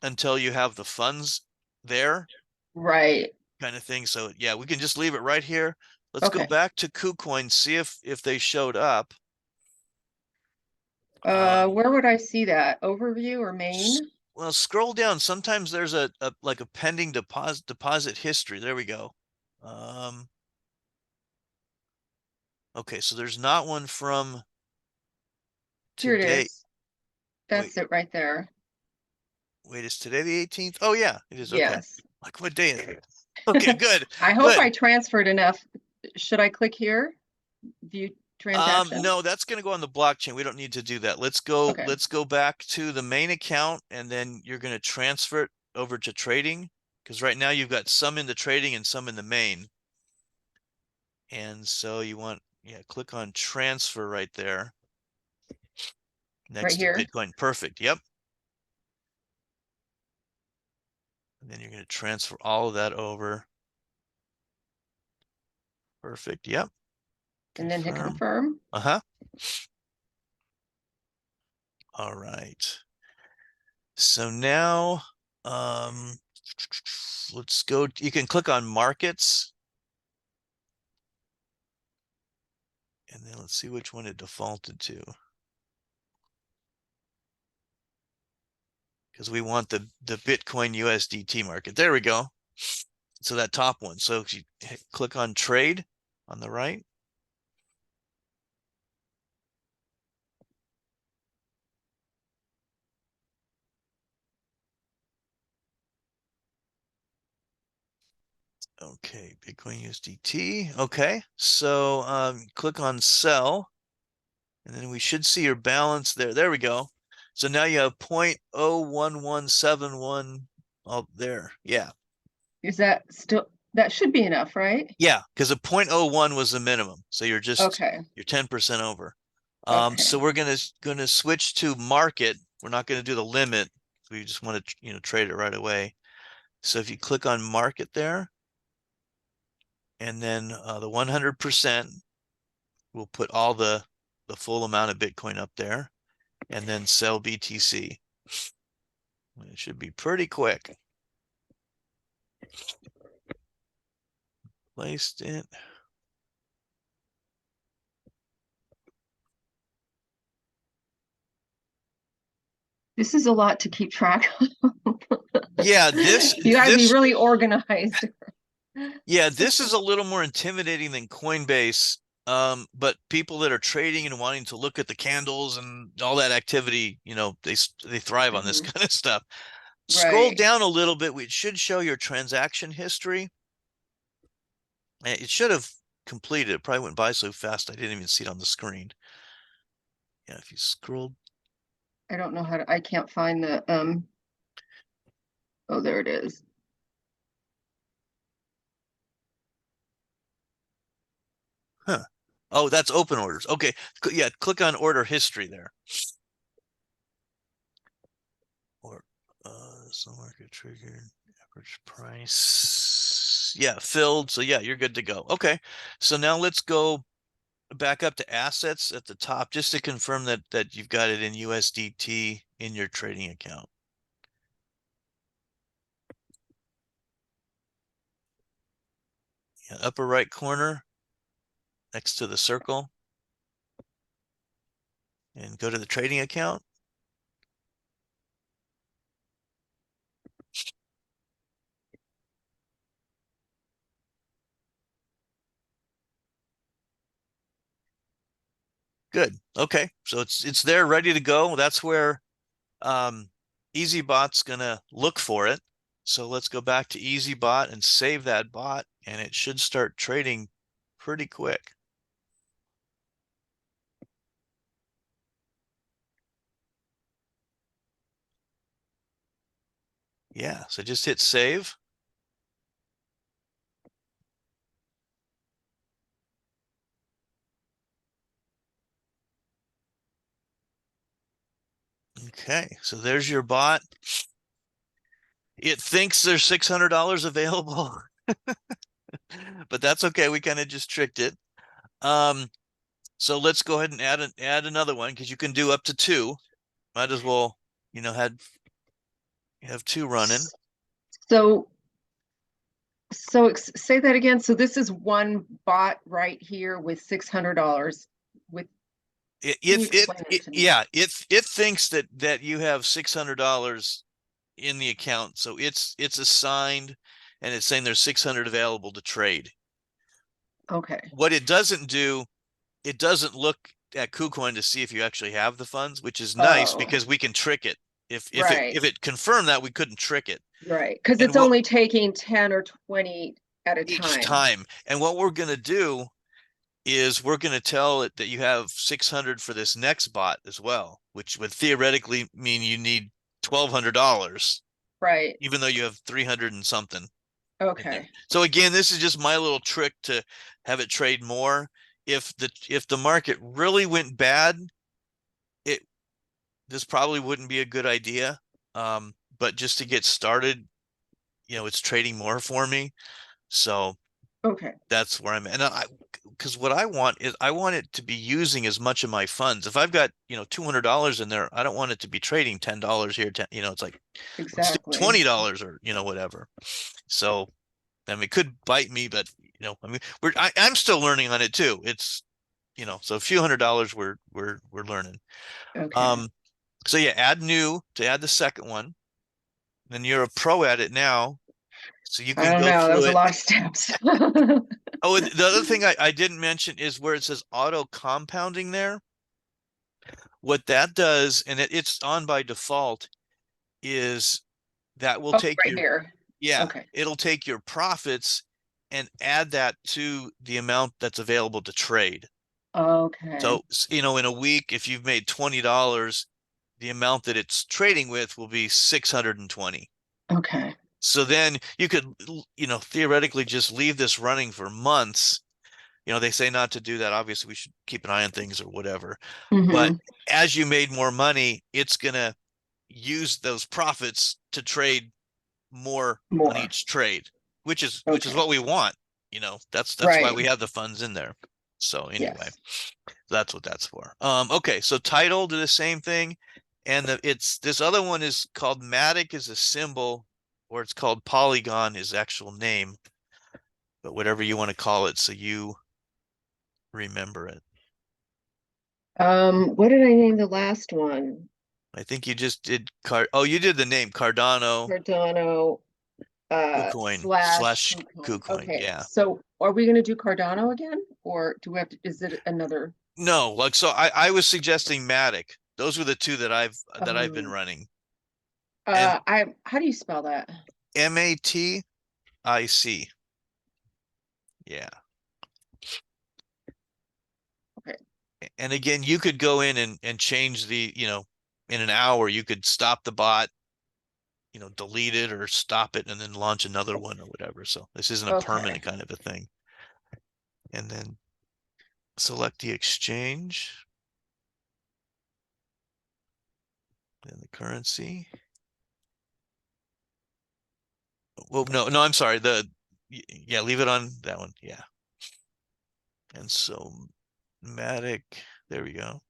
until you have the funds there. Right. Kind of thing. So yeah, we can just leave it right here. Let's go Okay. back to KuCoin, see if they showed up. Where would I see that? Overview or main? Well, scroll down. Sometimes there's a like a pending deposit history. There we go. Okay, so there's not one from Here it today. is. That's it right there. Wait, is today the 18th? Oh yeah, it is. Okay. Yes. Like, what day is it? Okay, good. I hope Good. I transferred enough. Should I click here? View transaction? No, that's going to go on the blockchain. We don't need to do that. Let's go Okay. back to the main account, and then you're going to transfer it over to trading, because right now you've got some in the trading and some in the main. And so you want, yeah, click on transfer right there. Next Right here? to Bitcoin. Perfect. Yep. And then you're going to transfer all of that over. Perfect. Yep. And then hit confirm. Uh-huh. All right. So now, let's go. You can click on markets. And then let's see which one it defaulted to. Because we want the Bitcoin USDT market. There we go. So that top one. So if you click on trade on the right. Okay, Bitcoin USDT. Okay, so click on sell, and then we should see your balance there. There we go. So now you have 0.01171 up there. Yeah. Is that still, that should be enough, right? Yeah, because a 0.01 was the minimum. So you're just Okay. you're 10% over. Okay. So we're gonna switch to market. We're not gonna do the limit. We just want to trade it right away. So if you click on market there, and then the 100%, we'll put all the full amount of Bitcoin up there, and then sell BTC. It should be pretty quick. Placed it. This is a lot to keep track of. Yeah, this you gotta be really organized. Yeah, this is a little more intimidating than Coinbase. But people that are trading and wanting to look at the candles and all that activity, they thrive on this kind of stuff. Scroll Right. down a little bit. We should show your transaction history. It should have completed. It probably went by so fast I didn't even see it on the screen. Yeah, if you scroll. I don't know how to, I can't find the, oh, there it is. Huh. Oh, that's open orders. Okay. Yeah, click on order history there. Or some market triggered, average price. Yeah, filled. So yeah, you're good to go. Okay. So now let's go back up to assets at the top just to confirm that you've got it in USDT in your trading account. Yeah, upper right corner next to the circle, and go to the trading account. Good. Okay. So it's there ready to go. That's where EazyBot's gonna look for it. So let's go back to EazyBot and save that bot, and it should start trading pretty quick. Yeah, so just hit save. Okay, so there's your bot. It thinks there's $600 available, but that's okay. We kind of just tricked it. So let's go ahead and add another one, because you can do up to 2. Might as well, have 2 running. So say that again. So this is one bot right here with $600 with. It thinks that you have $600 in the account, so it's assigned, and it's saying there's 600 available to trade. Okay. What it doesn't do, it doesn't look at KuCoin to see if you actually have the funds, which is nice because we can trick it. If it confirmed that, we couldn't trick it. Right, because it's only taking 10 or 20 at a each time. And what we're going to do is we're going to tell it that you have 600 for this next bot as well, which would theoretically mean you need $1,200. Right. Even though you have 300 and something. Okay. So again, this is just my little trick to have it trade more. If the market really went bad, this probably wouldn't be a good idea. But just to get started, it's trading more for me. So okay, that's where I'm at. And because what I want is I want it to be using as much of my funds. If I've got, $200 in there, I don't want it to be trading $10 here. It's like, exactly, $20 or, whatever. So, I mean, it could bite me, but, I'm still learning on it too. It's you know, so a few $100 we're learning. Okay. So yeah, add new to add the second one. Then you're a pro at it now. So you I can don't go know. That was through a it. lot of steps. Oh, and the other thing I didn't mention is where it says auto compounding there. What that does, and it's on by default, is that will Oh, take right your, here. yeah, Okay. it'll take your profits and add that to the amount that's available to trade. Okay. So, you know, in a week, if you've made $20, the amount that it's trading with will be 620. Okay. So then you could, you know, theoretically just leave this running for months. You know, they say not to do that. Obviously, we should keep an eye on things or whatever. But Mm-hmm. as you made more money, it's going to use those profits to trade more on More. each trade, which is Okay. what we want. You know, that's why Right. we have the funds in there. So anyway, Yes. that's what that's for. Okay, so title, do the same thing. And it's this other one is called Matic is a symbol, or it's called Polygon is actual name, but whatever you want to call it, so you remember it. What did I name the last one? I think you just did you did the name Cardano Cardano KuCoin slash / KuCoin. KuCoin. Okay. Yeah. So are we gonna do Cardano again? Or do we have to, is it another? No, like so I was suggesting Matic. Those were the two that I've been running. And How do you spell that? MATIC. Yeah. Okay. And again, you could go in and change the, you know, in an hour, you could stop the bot, you know, delete it or stop it and then launch another one or whatever. So this isn't a Okay. permanent kind of a thing. And then select the exchange. Then the currency. Well, no, I'm sorry. Yeah, leave it on that one. Yeah. And so Matic, there we go.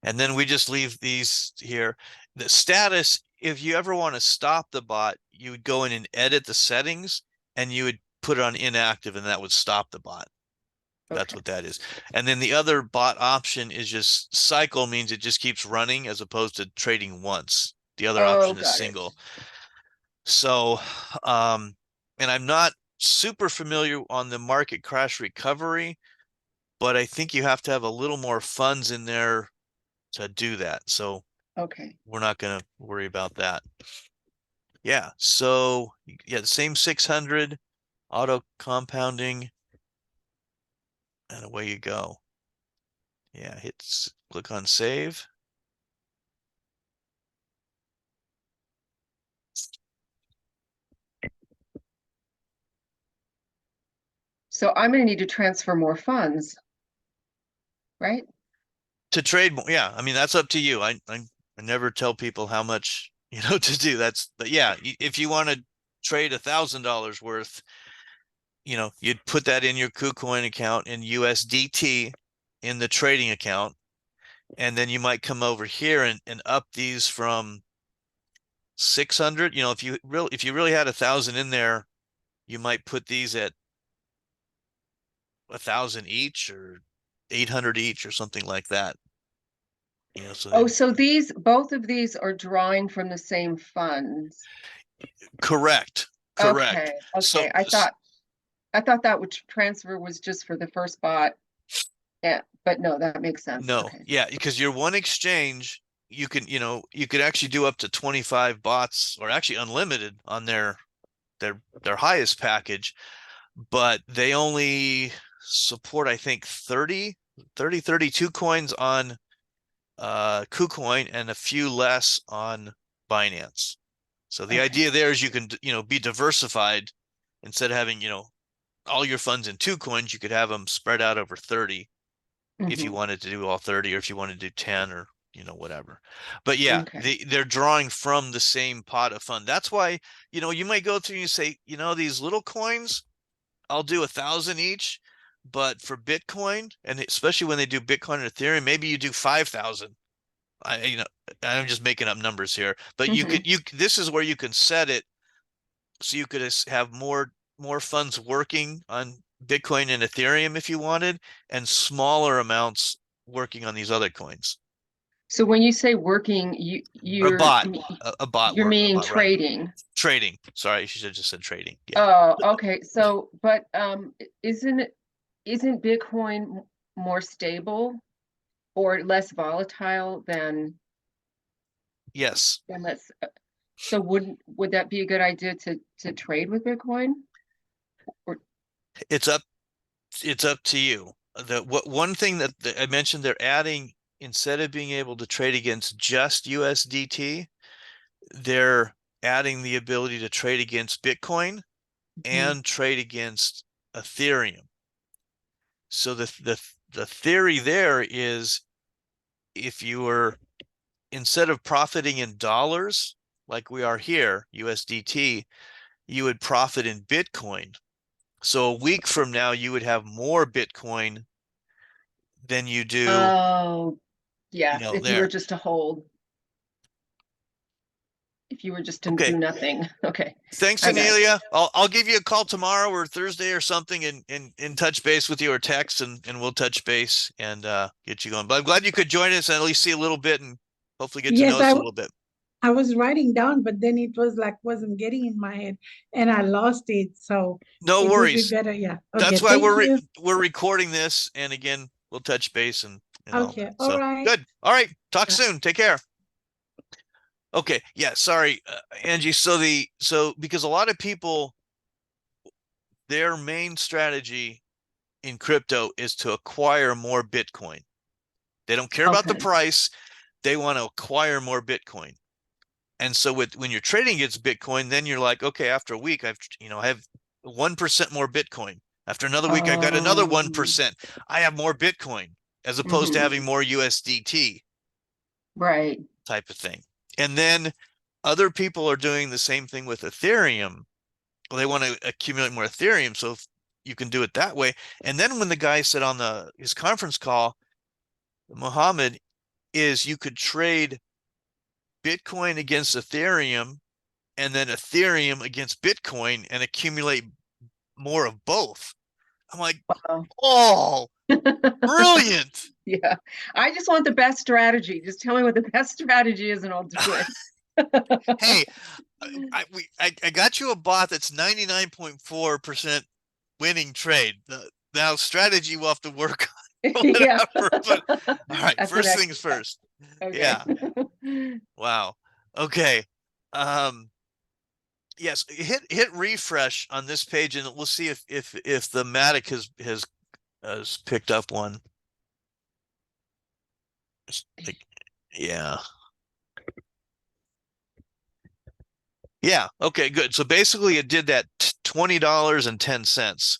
And then we just leave these here. The status, if you ever want to stop the bot, you would go in and edit the settings and you would put it on inactive and that would stop the bot. That's Okay. what that is. And then the other bot option is just cycle, means it just keeps running as opposed to trading once. The other option is Got it. single. So, and I'm not super familiar on the market crash recovery, but I think you have to have a little more funds in there to do that. So Okay. we're not going to worry about that. Yeah. So yeah, the same 600 auto compounding and away you go. Yeah. Click on save. So I'm gonna need to transfer more funds, right? To trade more. Yeah. I mean, that's up to you. I never tell people how much, you know, to do. But yeah, if you want to trade $1,000 worth, you know, you'd put that in your KuCoin account in USDT in the trading account. And then you might come over here and up these from 600. You know, if you really had 1,000 in there, you might put these at 1,000 each or 800 each or something like that. You know, so So both of these are drawing from the same funds. correct. Okay. So I thought that would transfer was just for the first bot. Yeah, but no, that makes sense. no, Okay. yeah, because your one exchange, you could actually do up to 25 bots or actually unlimited on their highest package, but they only support, I think, 32 coins on KuCoin and a few less on Binance. So the idea there is you can, you know, be diversified. Instead of having, you know, all your funds in 2 coins, you could have them spread out over 30 if you wanted to do all 30, or if you wanted to do 10, or, you know, whatever. But yeah, they're drawing from the same pot of fund. That's why, you know, you might go through and you say, you know, these little coins, I'll do 1,000 each, but for Bitcoin, and especially when they do Bitcoin and Ethereum, maybe you do 5,000. You know, I'm just making up numbers here, but this is where you can set it so you could have more funds working on Bitcoin and Ethereum if you wanted, and smaller amounts working on these other coins. So when you say working, A you're bot, a bot. you're meaning bot running. trading. Trading. Sorry, you should have just said trading. Yeah. Oh, okay. So, but isn't Bitcoin more stable or less volatile than Yes. let's? So would that be a good idea to trade with Bitcoin? It's up to you. One thing that I mentioned, they're adding, instead of being able to trade against just USDT, they're adding the ability to trade against Bitcoin and trade against Ethereum. So the theory there is, if you were, instead of profiting in dollars like we are here, USDT, you would profit in Bitcoin. So a week from now, you would have more Bitcoin than you do. Oh, yeah. If you were there. just to hold. If you were just to Okay. do nothing. Okay. Thanks, I got it. Anelia. I'll give you a call tomorrow or Thursday or something and touch base with you, or text, and we'll touch base and get you going. But I'm glad you could join us and at least see a little bit and hopefully get to Yes, know us a little bit. I was writing down, but then it was like wasn't getting in my head, and I lost it. So No it would be worries. better. Yeah. That's Okay. why Thank you. we're recording this, and again, we'll touch base and all Okay. that. All So right. good. All right. Talk Yeah. soon. Take care. Okay. Yeah. Sorry, Angie. So because a lot of people, their main strategy in crypto is to acquire more Bitcoin. They don't care about the Okay. price. They want to acquire more Bitcoin. And so when you're trading against Bitcoin, then you're like, okay, after a week, I have 1% more Bitcoin. After another week, I've got another 1%. I have more Bitcoin, as opposed to having more USDT. Right. Type of thing. And then other people are doing the same thing with Ethereum. Well, they want to accumulate more Ethereum, so you can do it that way. And then when the guy said on his conference call, Mohammed, is you could trade Bitcoin against Ethereum and then Ethereum against Bitcoin and accumulate more of both. I'm like, Wow. oh, brilliant. Yeah. I just want the best strategy. Just tell me what the best strategy is and I'll do it. Hey, I got you a bot that's 99.4% winning trade. Now strategy we'll have to work on. Yeah. But all right, That's first things first. Okay. Yeah. Wow. Okay. Yes, hit refresh on this page and we'll see if the Matic has picked up one. Yeah. Yeah. Okay, good. So basically it did that $20.10.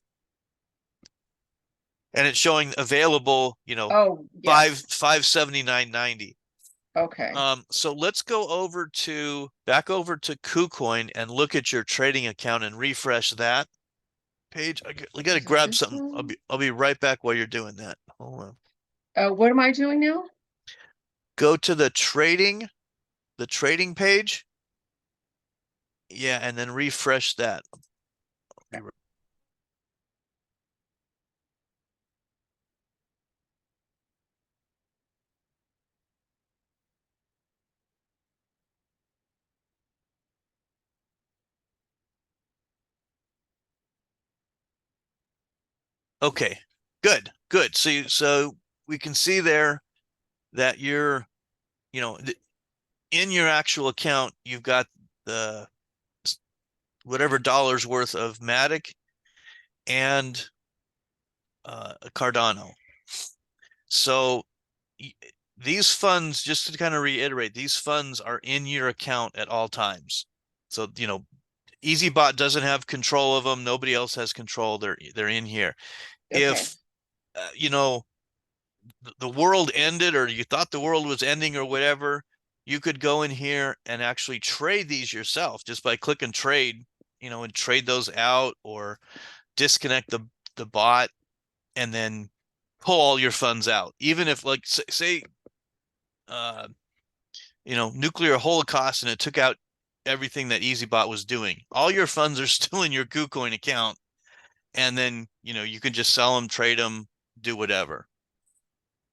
And it's showing available, Oh, yes. 579.90. Okay. So let's go back over to KuCoin and look at your trading account and refresh that page. I gotta grab something. I'll be right back while you're doing that. Hold on. What am I doing now? Go to the trading page. Yeah, and then refresh that. Okay, good. So we can see there that you're, in your actual account, you've got the whatever dollars worth of Matic and Cardano. So these funds, just to kind of reiterate, these funds are in your account at all times. So, EazyBot doesn't have control of them. Nobody else has control. They're in here. Okay. If, the world ended, or you thought the world was ending or whatever, you could go in here and actually trade these yourself just by clicking trade, and trade those out, or disconnect the bot and then pull all your funds out. Even if, like, say nuclear holocaust and it took out everything that EazyBot was doing, all your funds are still in your KuCoin account and then, you know, you can just sell them, trade them, do whatever.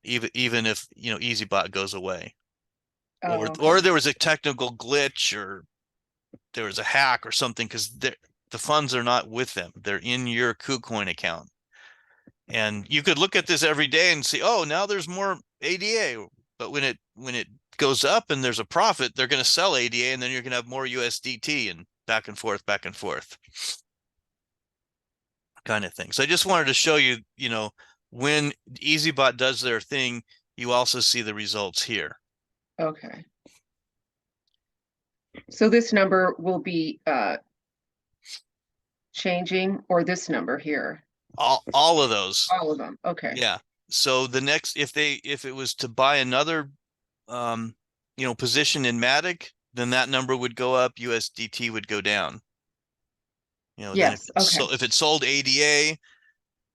Even if, you know, EazyBot goes away, Oh, or okay. there was a technical glitch, or there was a hack or something, because the funds are not with them. They're in your KuCoin account. And you could look at this every day and see, oh, now there's more ADA. But when it goes up and there's a profit, they're going to sell ADA, and then you're going to have more USDT, and back and forth kind of thing. So I just wanted to show you, you know, when EazyBot does their thing, you also see the results here. Okay. So this number will be changing, or this number here? All of those. All of them. Okay. Yeah. So the next, if it was to buy another, you know, position in Matic, then that number would go up, USDT would go down. You know, Yes. then Okay. if it sold ADA,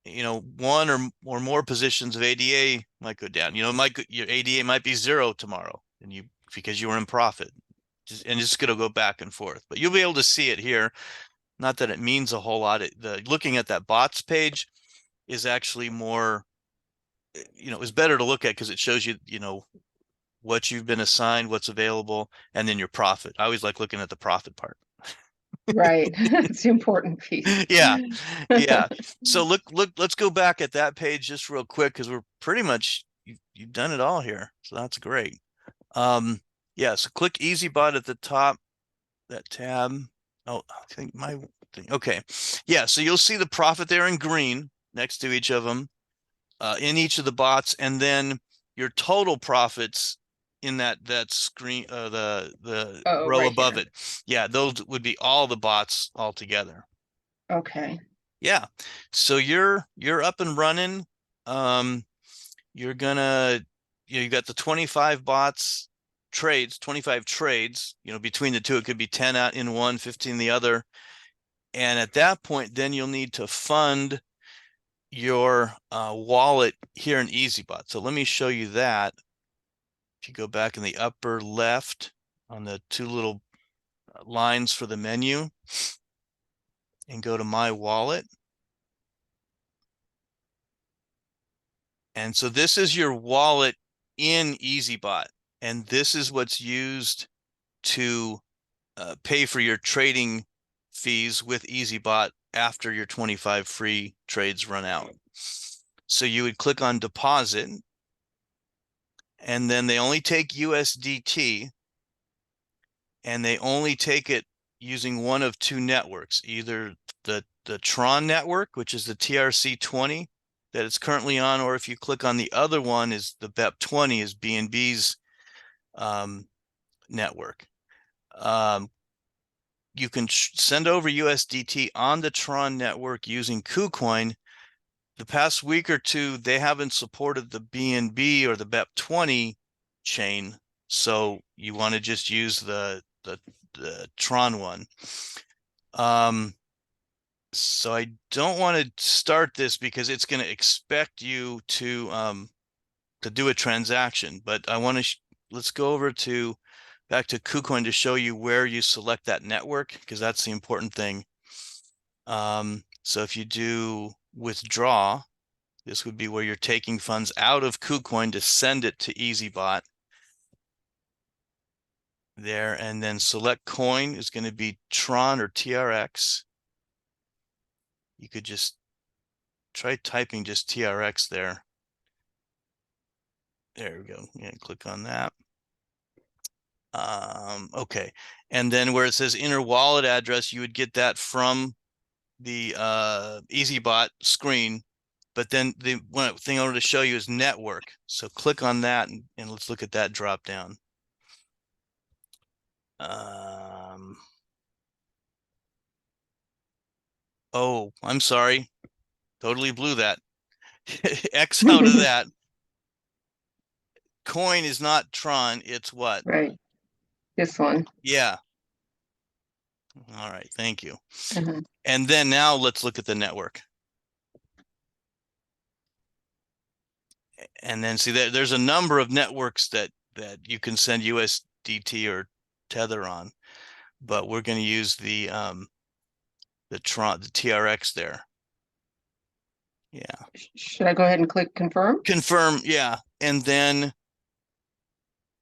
you know, one or more positions of ADA might go down. You know, your ADA might be 0 tomorrow, and because you were in profit, and it's going to go back and forth. But you'll be able to see it here. Not that it means a whole lot. Looking at that bots page is actually more, you know, is better to look at, because it shows you, you know, what you've been assigned, what's available, and then your profit. I always like looking at the profit part. Right. It's the important piece. Yeah. Yeah. So let's go back at that page just real quick, because we're pretty much, you've done it all here. So that's great. Yeah. So click EazyBot at the top, that tab. Oh, I think my thing. Okay. Yeah. So you'll see the profit there in green next to each of them, in each of the bots, and then your total profits in that screen, the row right above here. it. Yeah, those would be all the bots all together. Okay. Yeah. So you're up and running. You're gonna, you know, you got the 25 bots, 25 trades, you know, between the two, it could be 10 out in one, 15 in the other. And at that point, then you'll need to fund your wallet here in EazyBot. So let me show you that. If you go back in the upper left on the two little lines for the menu and go to My Wallet. And so this is your wallet in EazyBot. And this is what's used to pay for your trading fees with EazyBot after your 25 free trades run out. So you would click on deposit, and then they only take USDT, and they only take it using one of two networks, either the Tron network, which is the TRC20 that it's currently on, or if you click on the other one, is the BEP20, is BNB's network. You can send over USDT on the Tron network using KuCoin. The past week or two, they haven't supported the BNB or the BEP20 chain, so you want to just use the Tron one. So I don't want to start this because it's going to expect you to do a transaction, but I want to let's go over to back to KuCoin to show you where you select that network, because that's the important thing. So if you do withdraw, this would be where you're taking funds out of KuCoin to send it to EazyBot there, and then select coin is going to be Tron or TRX. You could just try typing just TRX there. There we go. Yeah, click on that. Okay. And then where it says inner wallet address, you would get that from the EazyBot screen. But then the one thing I wanted to show you is network. So click on that, and let's look at that drop down. Oh, I'm sorry. Totally blew that. X out of that. Coin is not Tron, it's what? Right. This one. Yeah. All right, thank you. Mhm. And then now let's look at the network. And then see that there's a number of networks that you can send USDT or Tether on, but we're going to use the TRX there. Yeah. Should I go ahead and click confirm? Confirm. Yeah. And then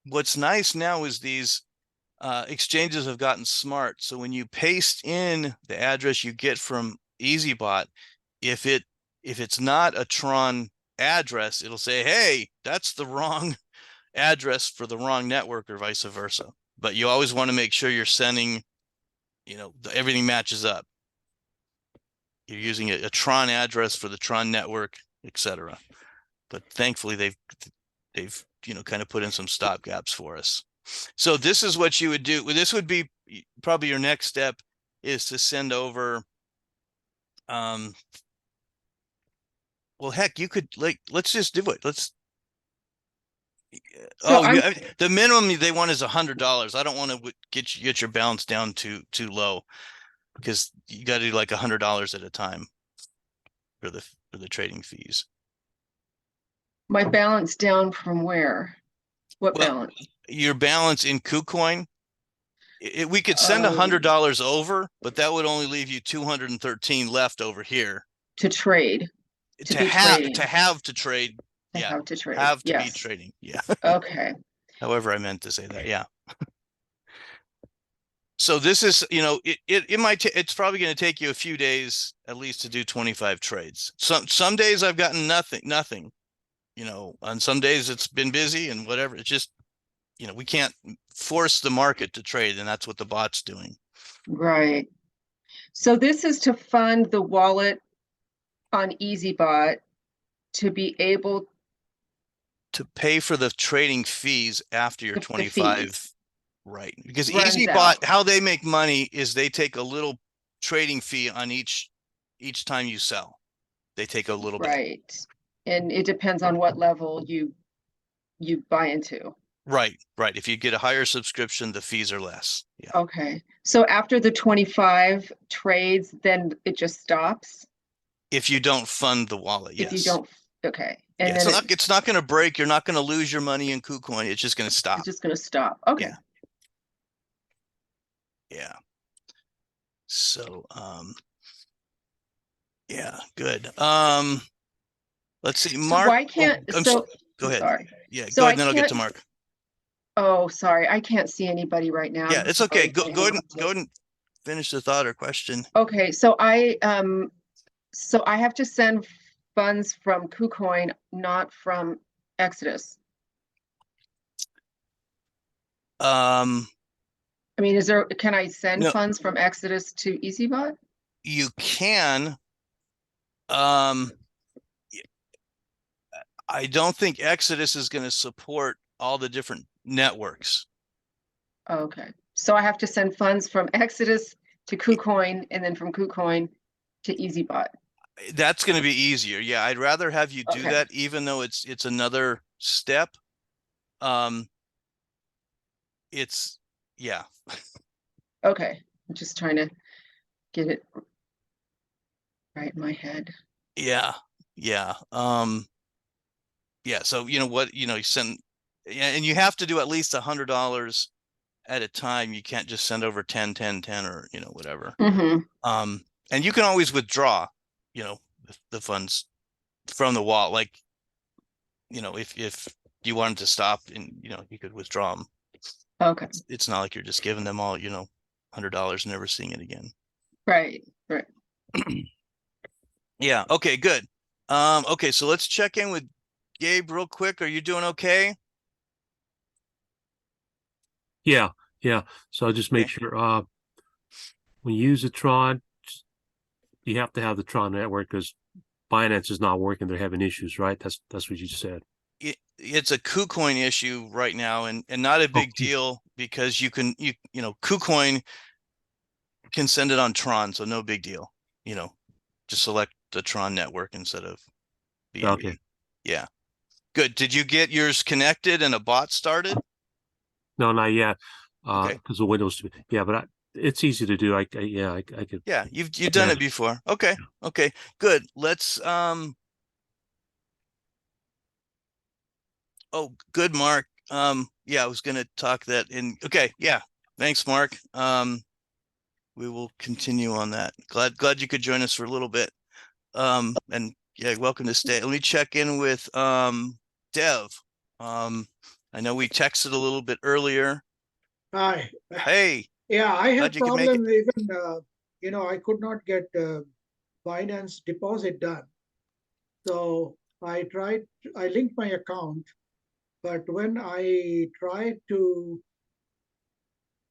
what's nice now is these exchanges have gotten smart. So when you paste in the address you get from EazyBot, if it's not a Tron address, it'll say, hey, that's the wrong address for the wrong network, or vice versa. But you always want to make sure you're sending, everything matches up. You're using a Tron address for the Tron network, etc. But thankfully they've kind of put in some stopgaps for us. So this is what you would do. This would be probably your next step, is to send over well, heck, you could, let's just do it. The minimum they want is $100. I don't want to get your balance down too low, because you got to do like $100 at a time for the trading fees. My balance down from where? What balance? Your balance in KuCoin. We could send $100 over, but that would only leave you 213 left over here to trade. To have to trade. Have to trade. Have to be trading. Yeah. Okay. However, I meant to say that. Yeah. So this is, it's probably going to take you a few days at least to do 25 trades. Some days I've gotten nothing. On some days it's been busy and whatever. It's just, we can't force the market to trade, and that's what the bot's doing. Right. So this is to fund the wallet on EazyBot to be able to pay for the trading fees after your 25. Right. Because EazyBot, how they make money is they take a little trading fee on each time you sell. They take a little bit. Right. And it depends on what level you buy into. Right. If you get a higher subscription, the fees are less. Yeah. Okay. So after the 25 trades, then it just stops? If you don't fund the wallet, yes. If you don't, okay. And then it's not going to break. You're not going to lose your money in KuCoin. It's just going to stop. It's just going to stop. Okay. Yeah. So, yeah, good. Let's see, Mark. So why can't, go ahead. Sorry. Yeah, go ahead, and then I'll get to Mark. Oh, sorry. I can't see anybody right now. Yeah, it's okay. Go ahead and finish the thought or question. Okay, so I have to send funds from KuCoin, not from Exodus. I mean, can I send funds from Exodus to EazyBot? You can. I don't think Exodus is going to support all the different networks. Okay. So I have to send funds from Exodus to KuCoin, and then from KuCoin to EazyBot. That's going to be easier. Yeah, I'd rather have you do that, even though it's another step. Yeah. Okay. I'm just trying to get it right in my head. Yeah. Yeah. Yeah. So you send, and you have to do at least $100 at a time. You can't just send over 10, 10, 10, or whatever. Mm-hmm. And you can always withdraw, the funds from the wallet. Like, if you wanted to stop, and you could withdraw them. Okay. It's not like you're just giving them all, $100 and never seeing it again. Right. Yeah. Okay, good. Okay, so let's check in with Gabe real quick. Are you doing okay? Yeah. So I'll just make sure when you use a Tron, you have to have the Tron network, because Binance is not working. They're having issues, right? That's what you said. It's a KuCoin issue right now, and not a big deal, because KuCoin can send it on Tron, so no big deal. Just select the Tron network instead of BNB. Okay. Yeah. Good. Did you get yours connected and a bot started? No, not yet. Because the Windows. Yeah, but it's easy to do. I could. Yeah, you've done it before. Okay. Yeah. Okay. Good. Let's. Oh, good, Mark. Yeah, I was going to talk that in. Okay. Yeah. Thanks, Mark. We will continue on that. Glad you could join us for a little bit. And Yeah, welcome to stay. Let me check in with Dev. I know we texted a little bit earlier. Hi. Hey, Yeah, I glad had you could make it. problem even, I could not get Binance deposit done. So I linked my account, but when I tried to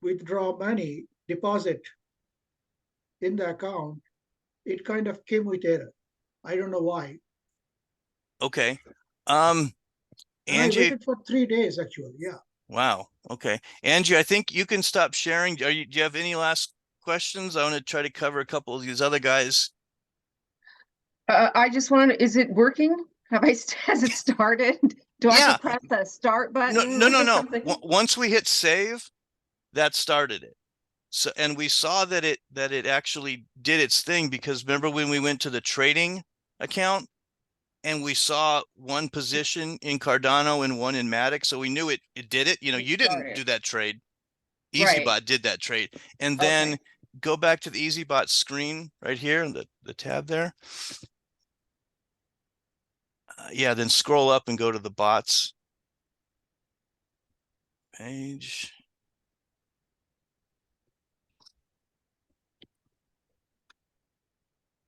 withdraw money, deposit in the account, it kind of came with error. I don't know why. Okay. And I Angie, waited for 3 days actually. Yeah. wow. Okay. Angie, I think you can stop sharing. Do you have any last questions? I want to try to cover a couple of these other guys. I just want to, is it working? Has it started? Do I Yeah. have to press the start No, button no, no, or no. something? Once we hit save, that started it. So, and we saw that it actually did its thing, because remember when we went to the trading account and we saw one position in Cardano and one in Matic, so we knew it did it. You know, It you didn't started. do that trade. Right. EazyBot did that trade. And then Okay. go back to the EazyBot screen right here, the tab there. Yeah, then scroll up and go to the bots page.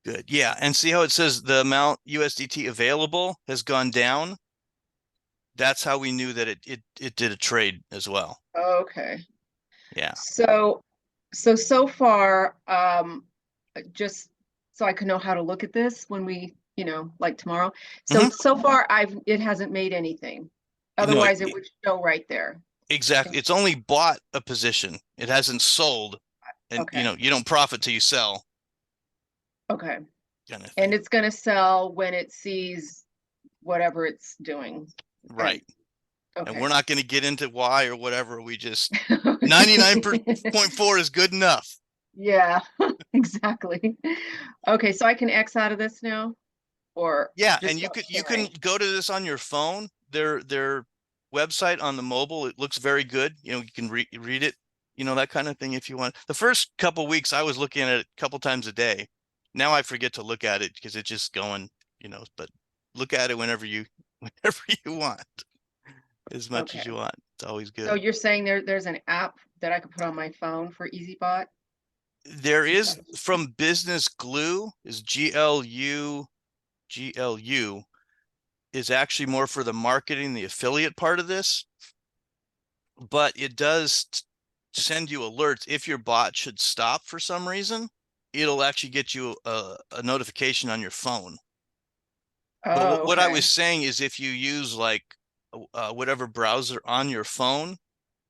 Good. Yeah, and see how it says the amount USDT available has gone down? That's how we knew that it did a trade as well. Okay. Yeah. So far, just so I can know how to look at this when we, like tomorrow. So far it hasn't made anything. No, Otherwise it would show right there. exactly. It's only bought a position. It hasn't sold. And Okay. you don't profit till you sell. Okay. Kind of And thing. it's gonna sell when it sees whatever it's doing. Right. Okay. And we're not going to get into why or whatever. We just 99.4 is good enough. Yeah, exactly. Okay, so I can X out of this now, or Yeah, just and you stop can sharing? go to this on your phone. Their website on the mobile, it looks very good. You can read it, that kind of thing if you want. The first couple weeks I was looking at it a couple times a day. Now I forget to look at it because it's just going, but look at it whenever you want, as much as Okay. you want. It's always So good. you're saying there's an app that I could put on my phone for EazyBot? There is, from Business Glue, is GLU is actually more for the marketing, the affiliate part of this, but it does send you alerts if your bot should stop for some reason. It'll actually get you a notification on your phone. But Oh, what I okay. was saying is, if you use like whatever browser on your phone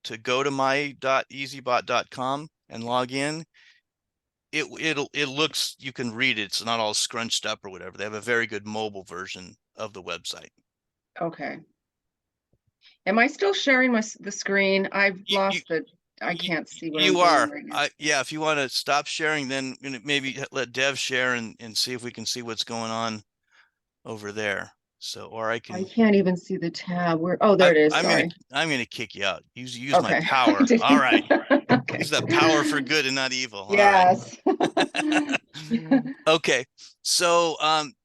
to go to my.easybot.com and log in, it looks, you can read it. It's not all scrunched up or whatever. They have a very good mobile version of the website. Okay. Am I still sharing the screen? I've lost it. I can't see what I'm You doing are. right now. Yeah, if you want to stop sharing, then maybe let Dev share and see if we can see what's going on over there. So, or I I can. can't even see the tab. Oh, there it is. Sorry. I'm gonna kick you out. Use my Okay. power. All right. Okay. Use that power for good and not evil. Yes. All right. Okay. So,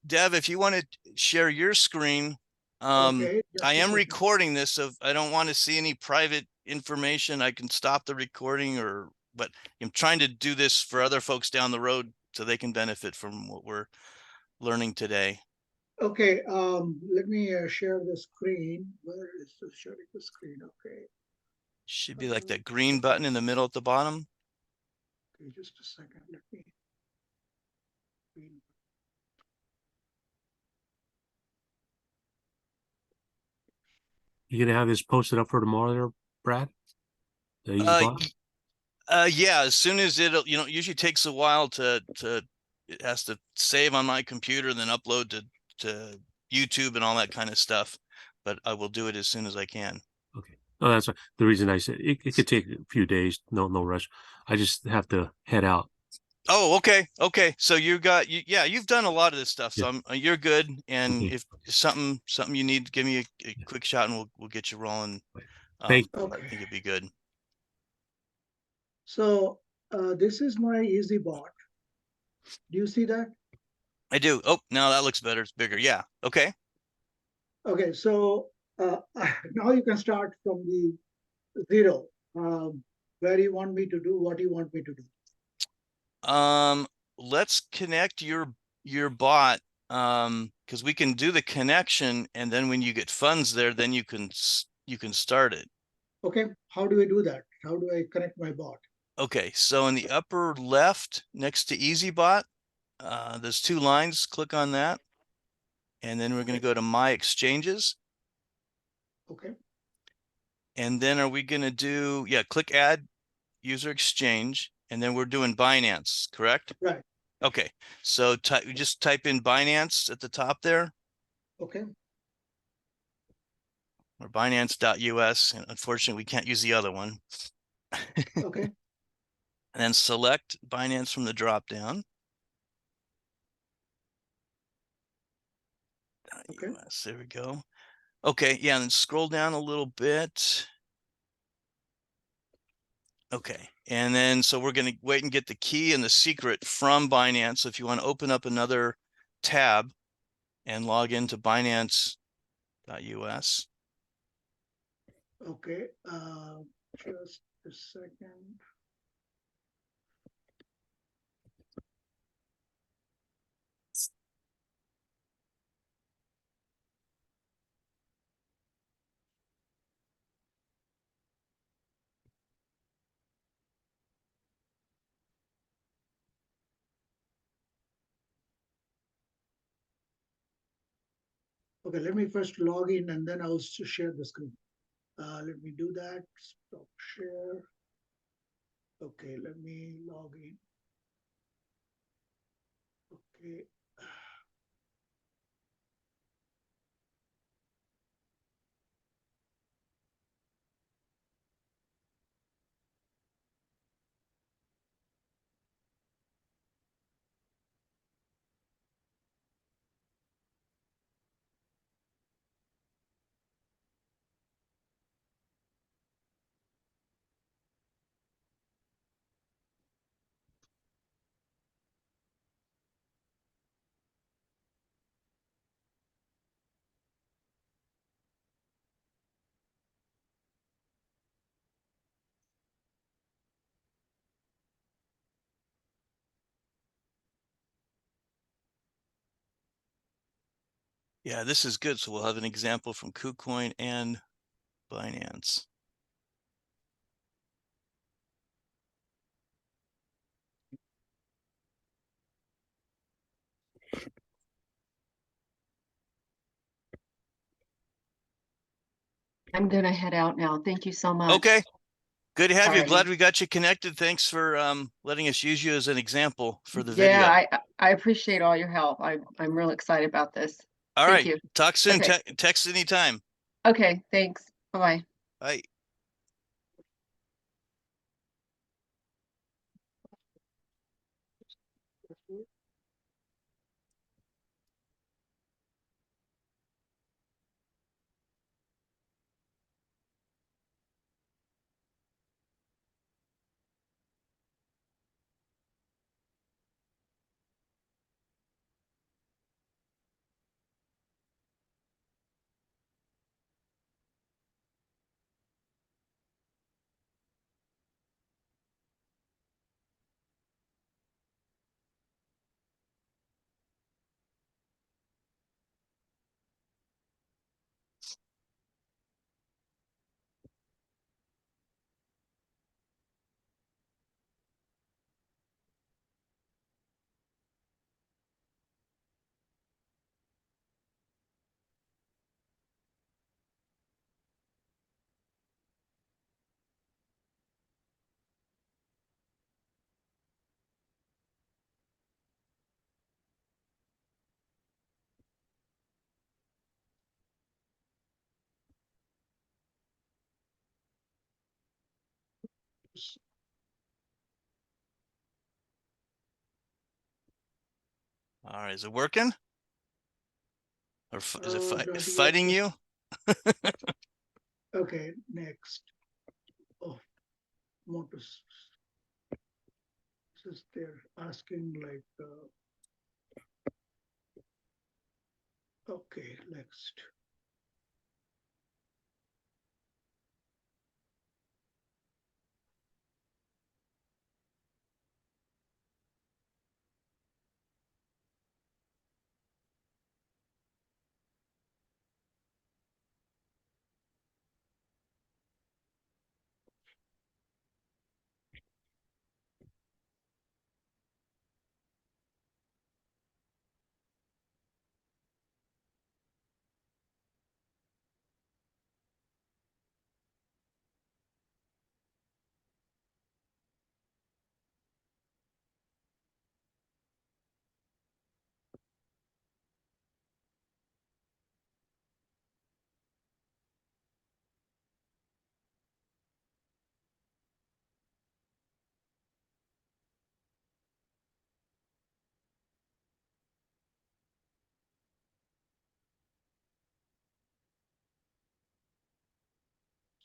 Dev, if you want to share your screen, Okay. I am Just a second. recording this, so I don't want to see any private information. I can stop the recording, but I'm trying to do this for other folks down the road so they can benefit from what we're learning today. Okay. Let me share the screen. Where is the sharing the screen? Okay. Should be like that green button in the middle at the bottom. Okay, just a second. Let me. You gonna have this posted up for tomorrow there, Brad? The EazyBot? Yeah, as soon as it usually takes a while to it has to save on my computer and then upload to YouTube and all that kind of stuff, but I will do it as soon as I can. Okay. Oh, that's the reason I said it could take a few days. No rush. I just have to head out. Oh, okay. So you've done a lot of this stuff, so you're good. And Okay. if something you need, give me a quick shot and we'll get you rolling. Thank I think it'd be good. So this is my EazyBot. Do you see that? I do. Oh, now that looks better. It's bigger. Yeah. Okay. Okay, so now you can start from the zero. Where you want me to do, what you want me to do. Let's connect your bot, because we can do the connection, and then when you get funds there, then you can start it. Okay, how do I do that? How do I connect my bot? Okay, so in the upper left next to EazyBot, there's two lines. Click on that, and then we're going to go to My Exchanges. Okay. And then are we going to do, yeah, click Add User Exchange, and then we're doing Binance, correct? Right. Okay, so just type in Binance at the top there, Okay. or Binance.us. And unfortunately, we can't use the other one. Okay. And then select Binance from the drop down. Okay. US, there we go. Okay, yeah, and then scroll down a little bit. Okay, and then so we're going to wait and get the key and the secret from Binance. So if you want to open up another tab and log into Binance.us. Okay. Just a second. Okay, let me first log in and then I'll share the screen. Let me do that. Stop share. Okay, let me log in. Okay. Yeah, this is good. So we'll have an example from KuCoin and Binance. I'm gonna head out now. Thank you so much. Okay, good to have you. Alrighty. Glad we got you connected. Thanks for letting us use you as an example for the video. Yeah, I appreciate all your help. I'm real excited about this. All Thank right, you. talk soon. Okay. Text anytime. Okay, thanks. Bye-bye. Bye. All right, is it working? Or is it Not fighting yet. you? Okay, next. Oh, Motus. This is they're asking like Okay, next.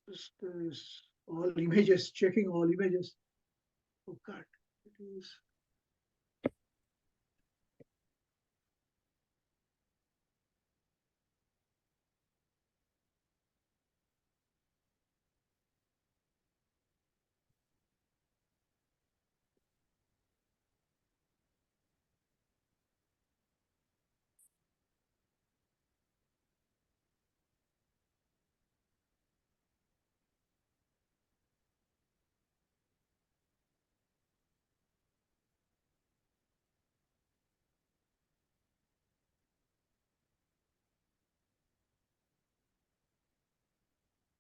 This is all images, checking all images. Oh God, it is.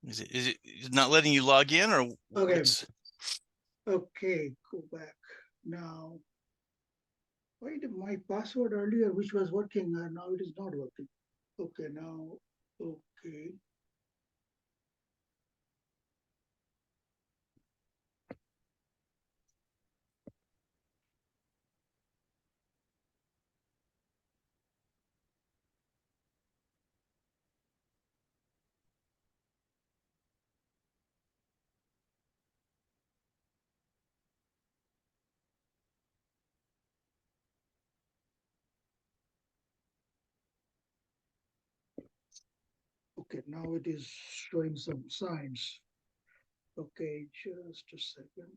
Is it not letting you log in, or Okay. what's? Okay, go back now. Why did my password earlier, which was working, now it is not working. Okay, now, okay. Okay, now it is showing some signs. Okay, just a second.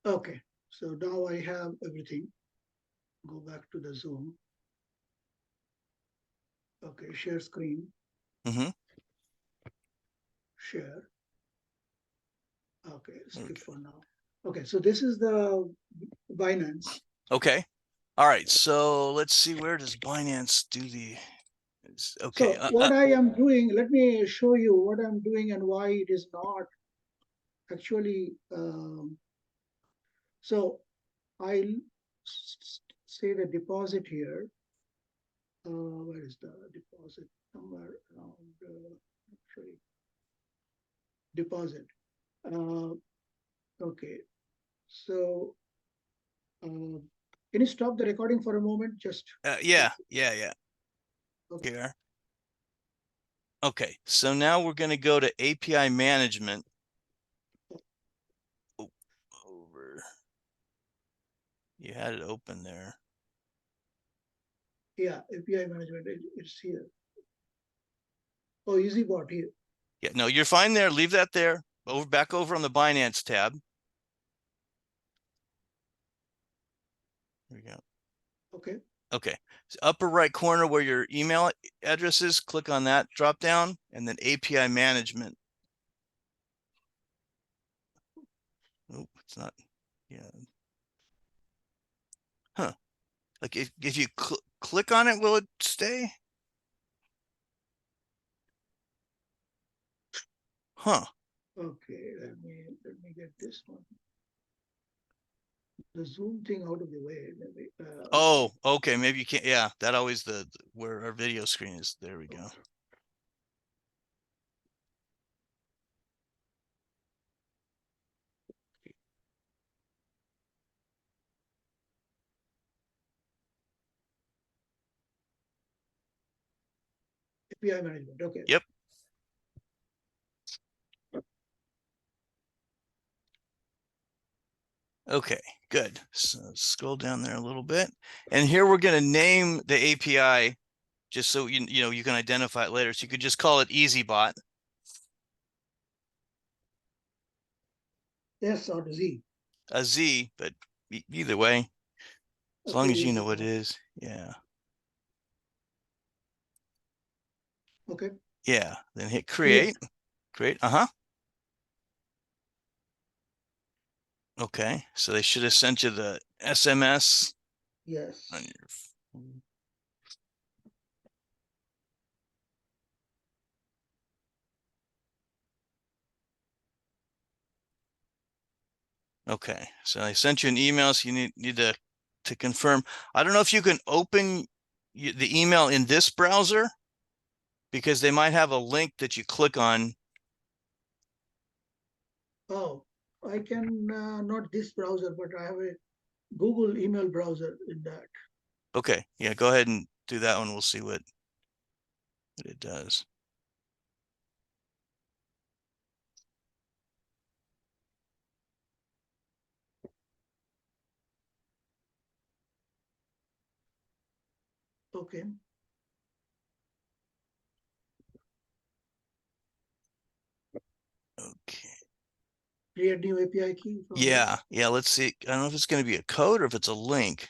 Okay, so now I have everything. Go back to the Zoom. Okay, share screen. Mm-hmm. Share. Okay, skip for now. Okay, so this is the Binance. Okay. All right. So let's see, where does Binance do the? Okay. So what I am doing, let me show you what I'm doing and why it is not actually. So I say the deposit here. Where is the deposit? Somewhere around actually deposit. Okay, so can you stop the recording for a moment? Just Yeah. okay. Here. Okay. So now we're going to go to API management. Oh, over. You had it open there. Yeah, API management. It's here. Oh, EazyBot here. Yeah. No, you're fine there. Leave that there. Back over on the Binance tab. There we go. Okay. Okay. So upper right corner where your email address is, click on that drop down, and then API management. Oh, it's not. Yeah. Huh. Like if you click on it, will it stay? Huh. Okay, let me get this one. The Zoom thing out of the way. Oh, okay. Maybe you can't. Yeah, that always where our video screen is. There we go. PI management. Okay. Yep. Okay, good. So scroll down there a little bit. And here we're going to name the API just so you know you can identify it later. So you could just call it EazyBot. S or Z. A Z, but either way, as long Okay, as you know what it EazyBot. is. Yeah. Okay. Yeah. Then hit Create. create. Uh-huh. Okay. So they should have sent you the SMS Yes. on your phone. Okay, so I sent you an email, so you need to confirm. I don't know if you can open the email in this browser because they might have a link that you click on. Oh, I can not this browser, but I have a Google email browser in that. Okay, yeah, go ahead and do that one. We'll see what it does. Okay. Okay. Create new API key. Yeah, yeah, let's see. I don't know if it's going to be a code or if it's a link.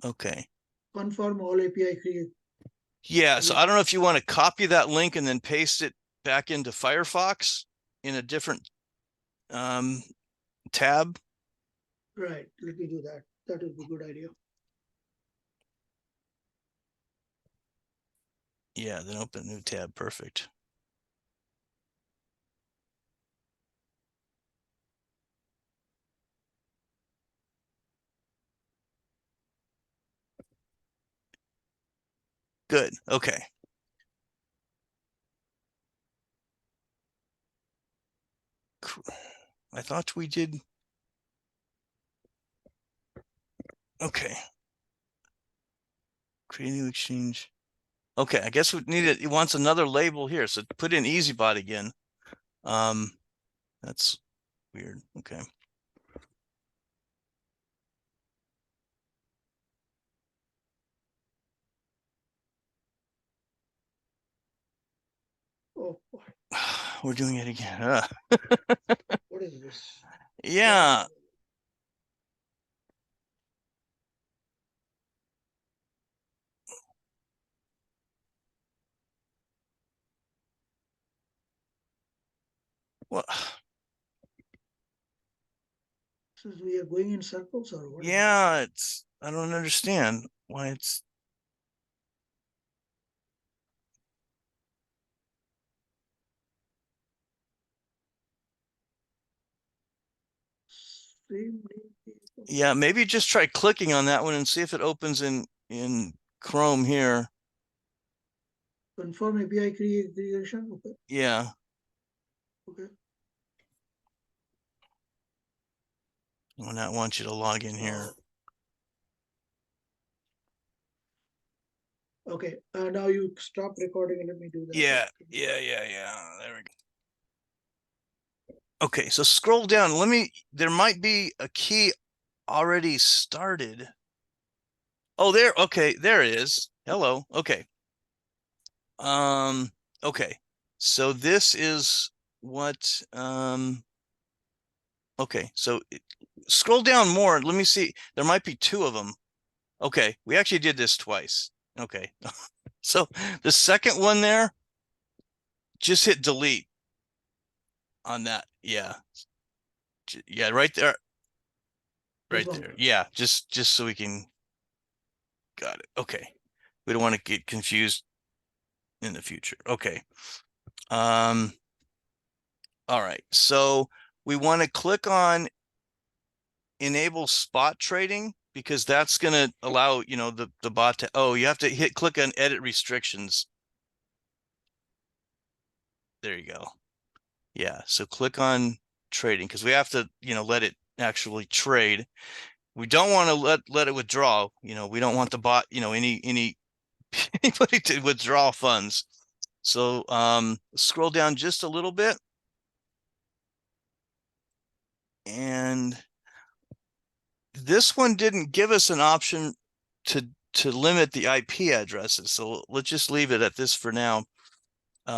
Okay. Confirm all API key. Yeah, so I don't know if you want to copy that link and then paste it back into Firefox in a different tab. Right. Let me do that. That would be a good idea. Yeah, then open a new tab. Perfect. Good. Okay. Cool. I thought we did. Okay. Create a new exchange. Okay, I guess we need it. It wants another label here. So put in EazyBot again. That's weird. Okay. Oh, We're doing it again. what is this? Yeah. Well, So we are going in circles or what? yeah, I don't understand why it's. Yeah, maybe just try clicking on that one and see if it opens in Chrome here. Confirm API creation. Okay. Yeah. Okay. Well, now I want you to log in here. Okay. Now you stop recording and let me do that. Yeah. There we go. Okay, so scroll down. There might be a key already started. Oh, okay, there it is. Hello. Okay. Okay. So this is what, okay, so scroll down more. Let me see. There might be two of them. Okay, we actually did this twice. Okay. So the second one there, just hit delete on that. Yeah. Yeah, right there. Right there. Yeah, just so we can. Got it. Okay. We don't want to get confused in the future. Okay. All right. So we want to click on enable spot trading because that's going to allow, the bot to, you have to click on edit restrictions. There you go. Yeah. So click on trading because we have to, let it actually trade. We don't want to let it withdraw. We don't want the bot, any anybody to withdraw funds. So scroll down just a little bit. And this one didn't give us an option to limit the IP addresses. So let's just leave it at this for now.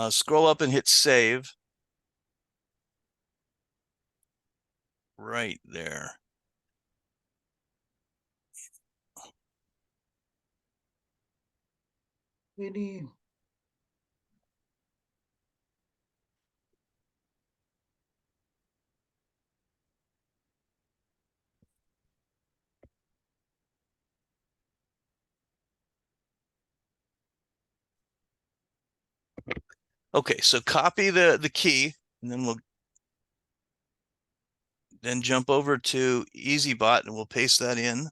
Scroll up and hit save. Right there. Any Okay, so copy the key, and then we'll then jump over to EazyBot and we'll paste that in.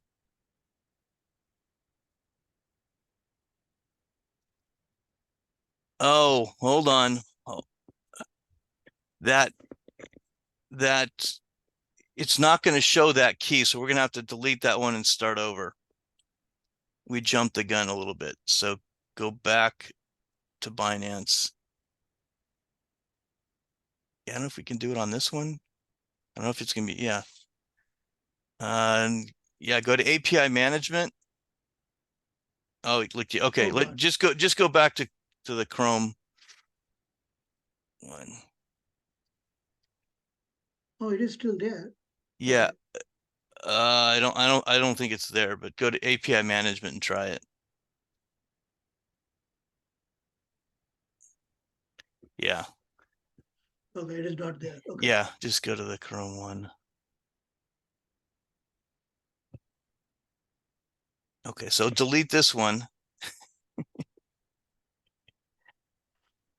Oh, hold on. Oh, that it's not going to show that key, so we're going to have to delete that one and start over. We jumped the gun a little bit. So go back to Binance. Yeah, I don't know if we can do it on this one. I don't know if it's going to be, yeah. Yeah, go to API management. Oh, look, okay, just go back to the Chrome one. Oh, it is still there. Yeah. I don't think it's there, but go to API management and try it. Yeah. Okay, it is not there. Okay. Yeah, just go to the Chrome one. Okay, so delete this one.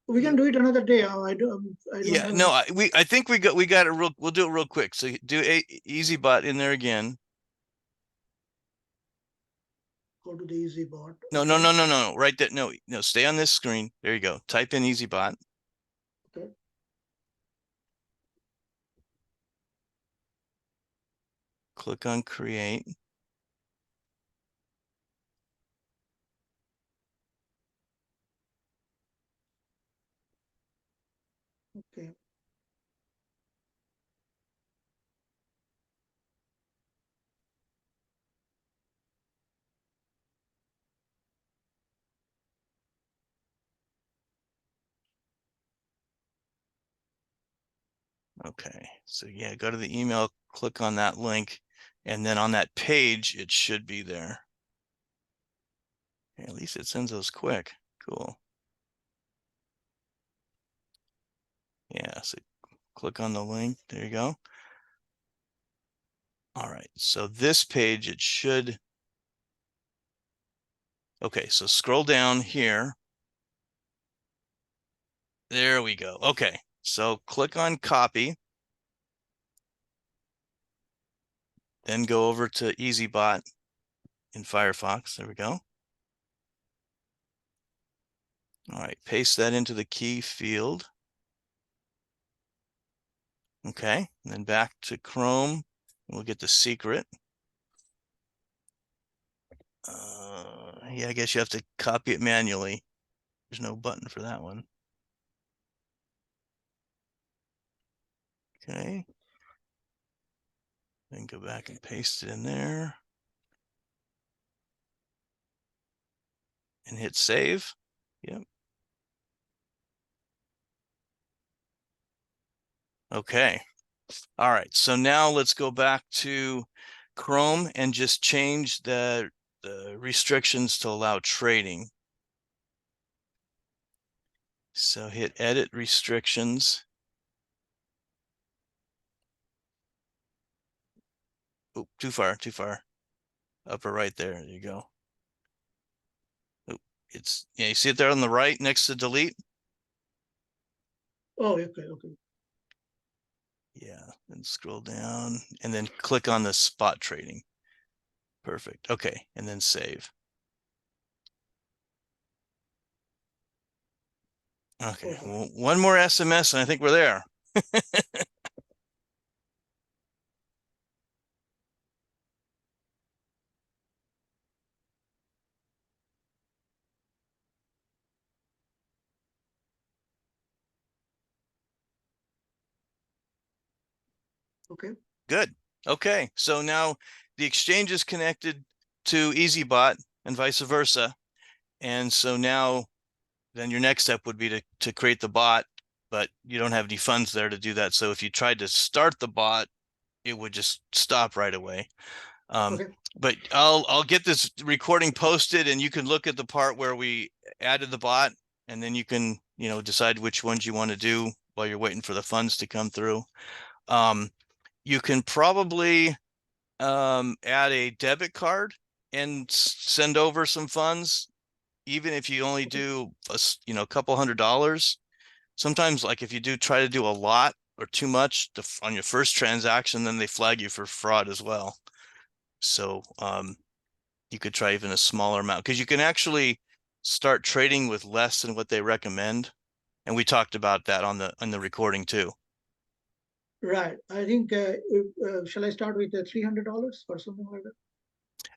We can do it another day. I don't Yeah, have no, I think we got it real. We'll do it real quick. So do EazyBot in there again. go to the EazyBot. No, no, no, no, no, right there. No, no, stay on this screen. There you go. Type in EazyBot. Okay. Click on create. Okay. Okay, so yeah, go to the email, click on that link, and then on that page, it should be there. At least it sends those quick. Cool. Yeah, so click on the link. There you go. All right, so this page, it should. Okay, so scroll down here. There we go. Okay, so click on copy. Then go over to EazyBot in Firefox. There we go. All right, paste that into the key field. Okay, and then back to Chrome. We'll get the secret. Yeah, I guess you have to copy it manually. There's no button for that one. Okay. Then go back and paste it in there. And hit save. Yep. Okay. All right. So now let's go back to Chrome and just change the restrictions to allow trading. So hit edit restrictions. Oh, too far, too far. Upper right there. There you go. Oh, it's, yeah, you see it there on the right next to delete? Oh, okay, okay. Yeah, and scroll down and then click on the spot trading. Perfect. Okay, and then save. Okay, well, one more SMS and I think we're there. Okay. Good. Okay. So now the exchange is connected to EazyBot and vice versa. And so now then your next step would be to create the bot, but you don't have any funds there to do that. So if you tried to start the bot, it would just stop right away. Okay. But I'll get this recording posted, and you can look at the part where we added the bot, and then you can, you know, decide which ones you want to do while you're waiting for the funds to come through. You can probably add a debit card and send over some funds, even if you only do a couple $100. Sometimes, like if you try to do a lot or too much on your first transaction, then they flag you for fraud as well. So you could try even a smaller amount, because you can actually start trading with less than what they recommend. And we talked about that on the recording too. Right. I think, shall I start with $300 or something like that?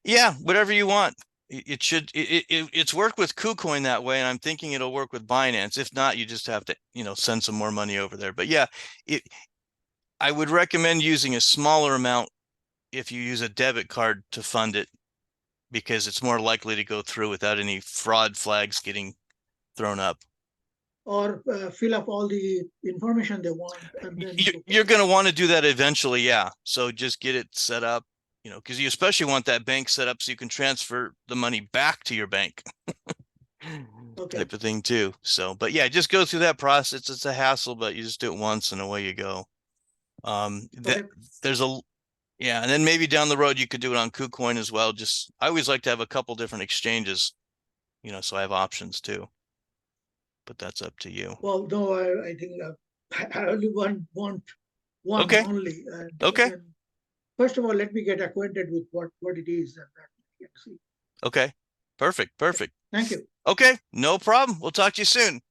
Yeah, whatever you want. It's worked with KuCoin that way, and I'm thinking it'll work with Binance. If not, you just have to, send some more money over there. But yeah, I would recommend using a smaller amount if you use a debit card to fund it, because it's more likely to go through without any fraud flags getting thrown up. Or fill up all the information they want, and then You're going to want to do that eventually, yeah. So just get it set up, because you especially want that bank set up so you can transfer the money back to your bank. Okay. Type of thing too. So, but yeah, just go through that process. It's a hassle, but you just do it once and away you go. Okay. And then maybe down the road you could do it on KuCoin as well. I always like to have a couple different exchanges, so I have options too. But that's up to you. Well, no, I think I only want one Okay. only. Okay. Then, first of all, let me get acquainted with what it is, and then we can see. Okay. Perfect. Thank you. Okay. No problem. We'll talk to you soon.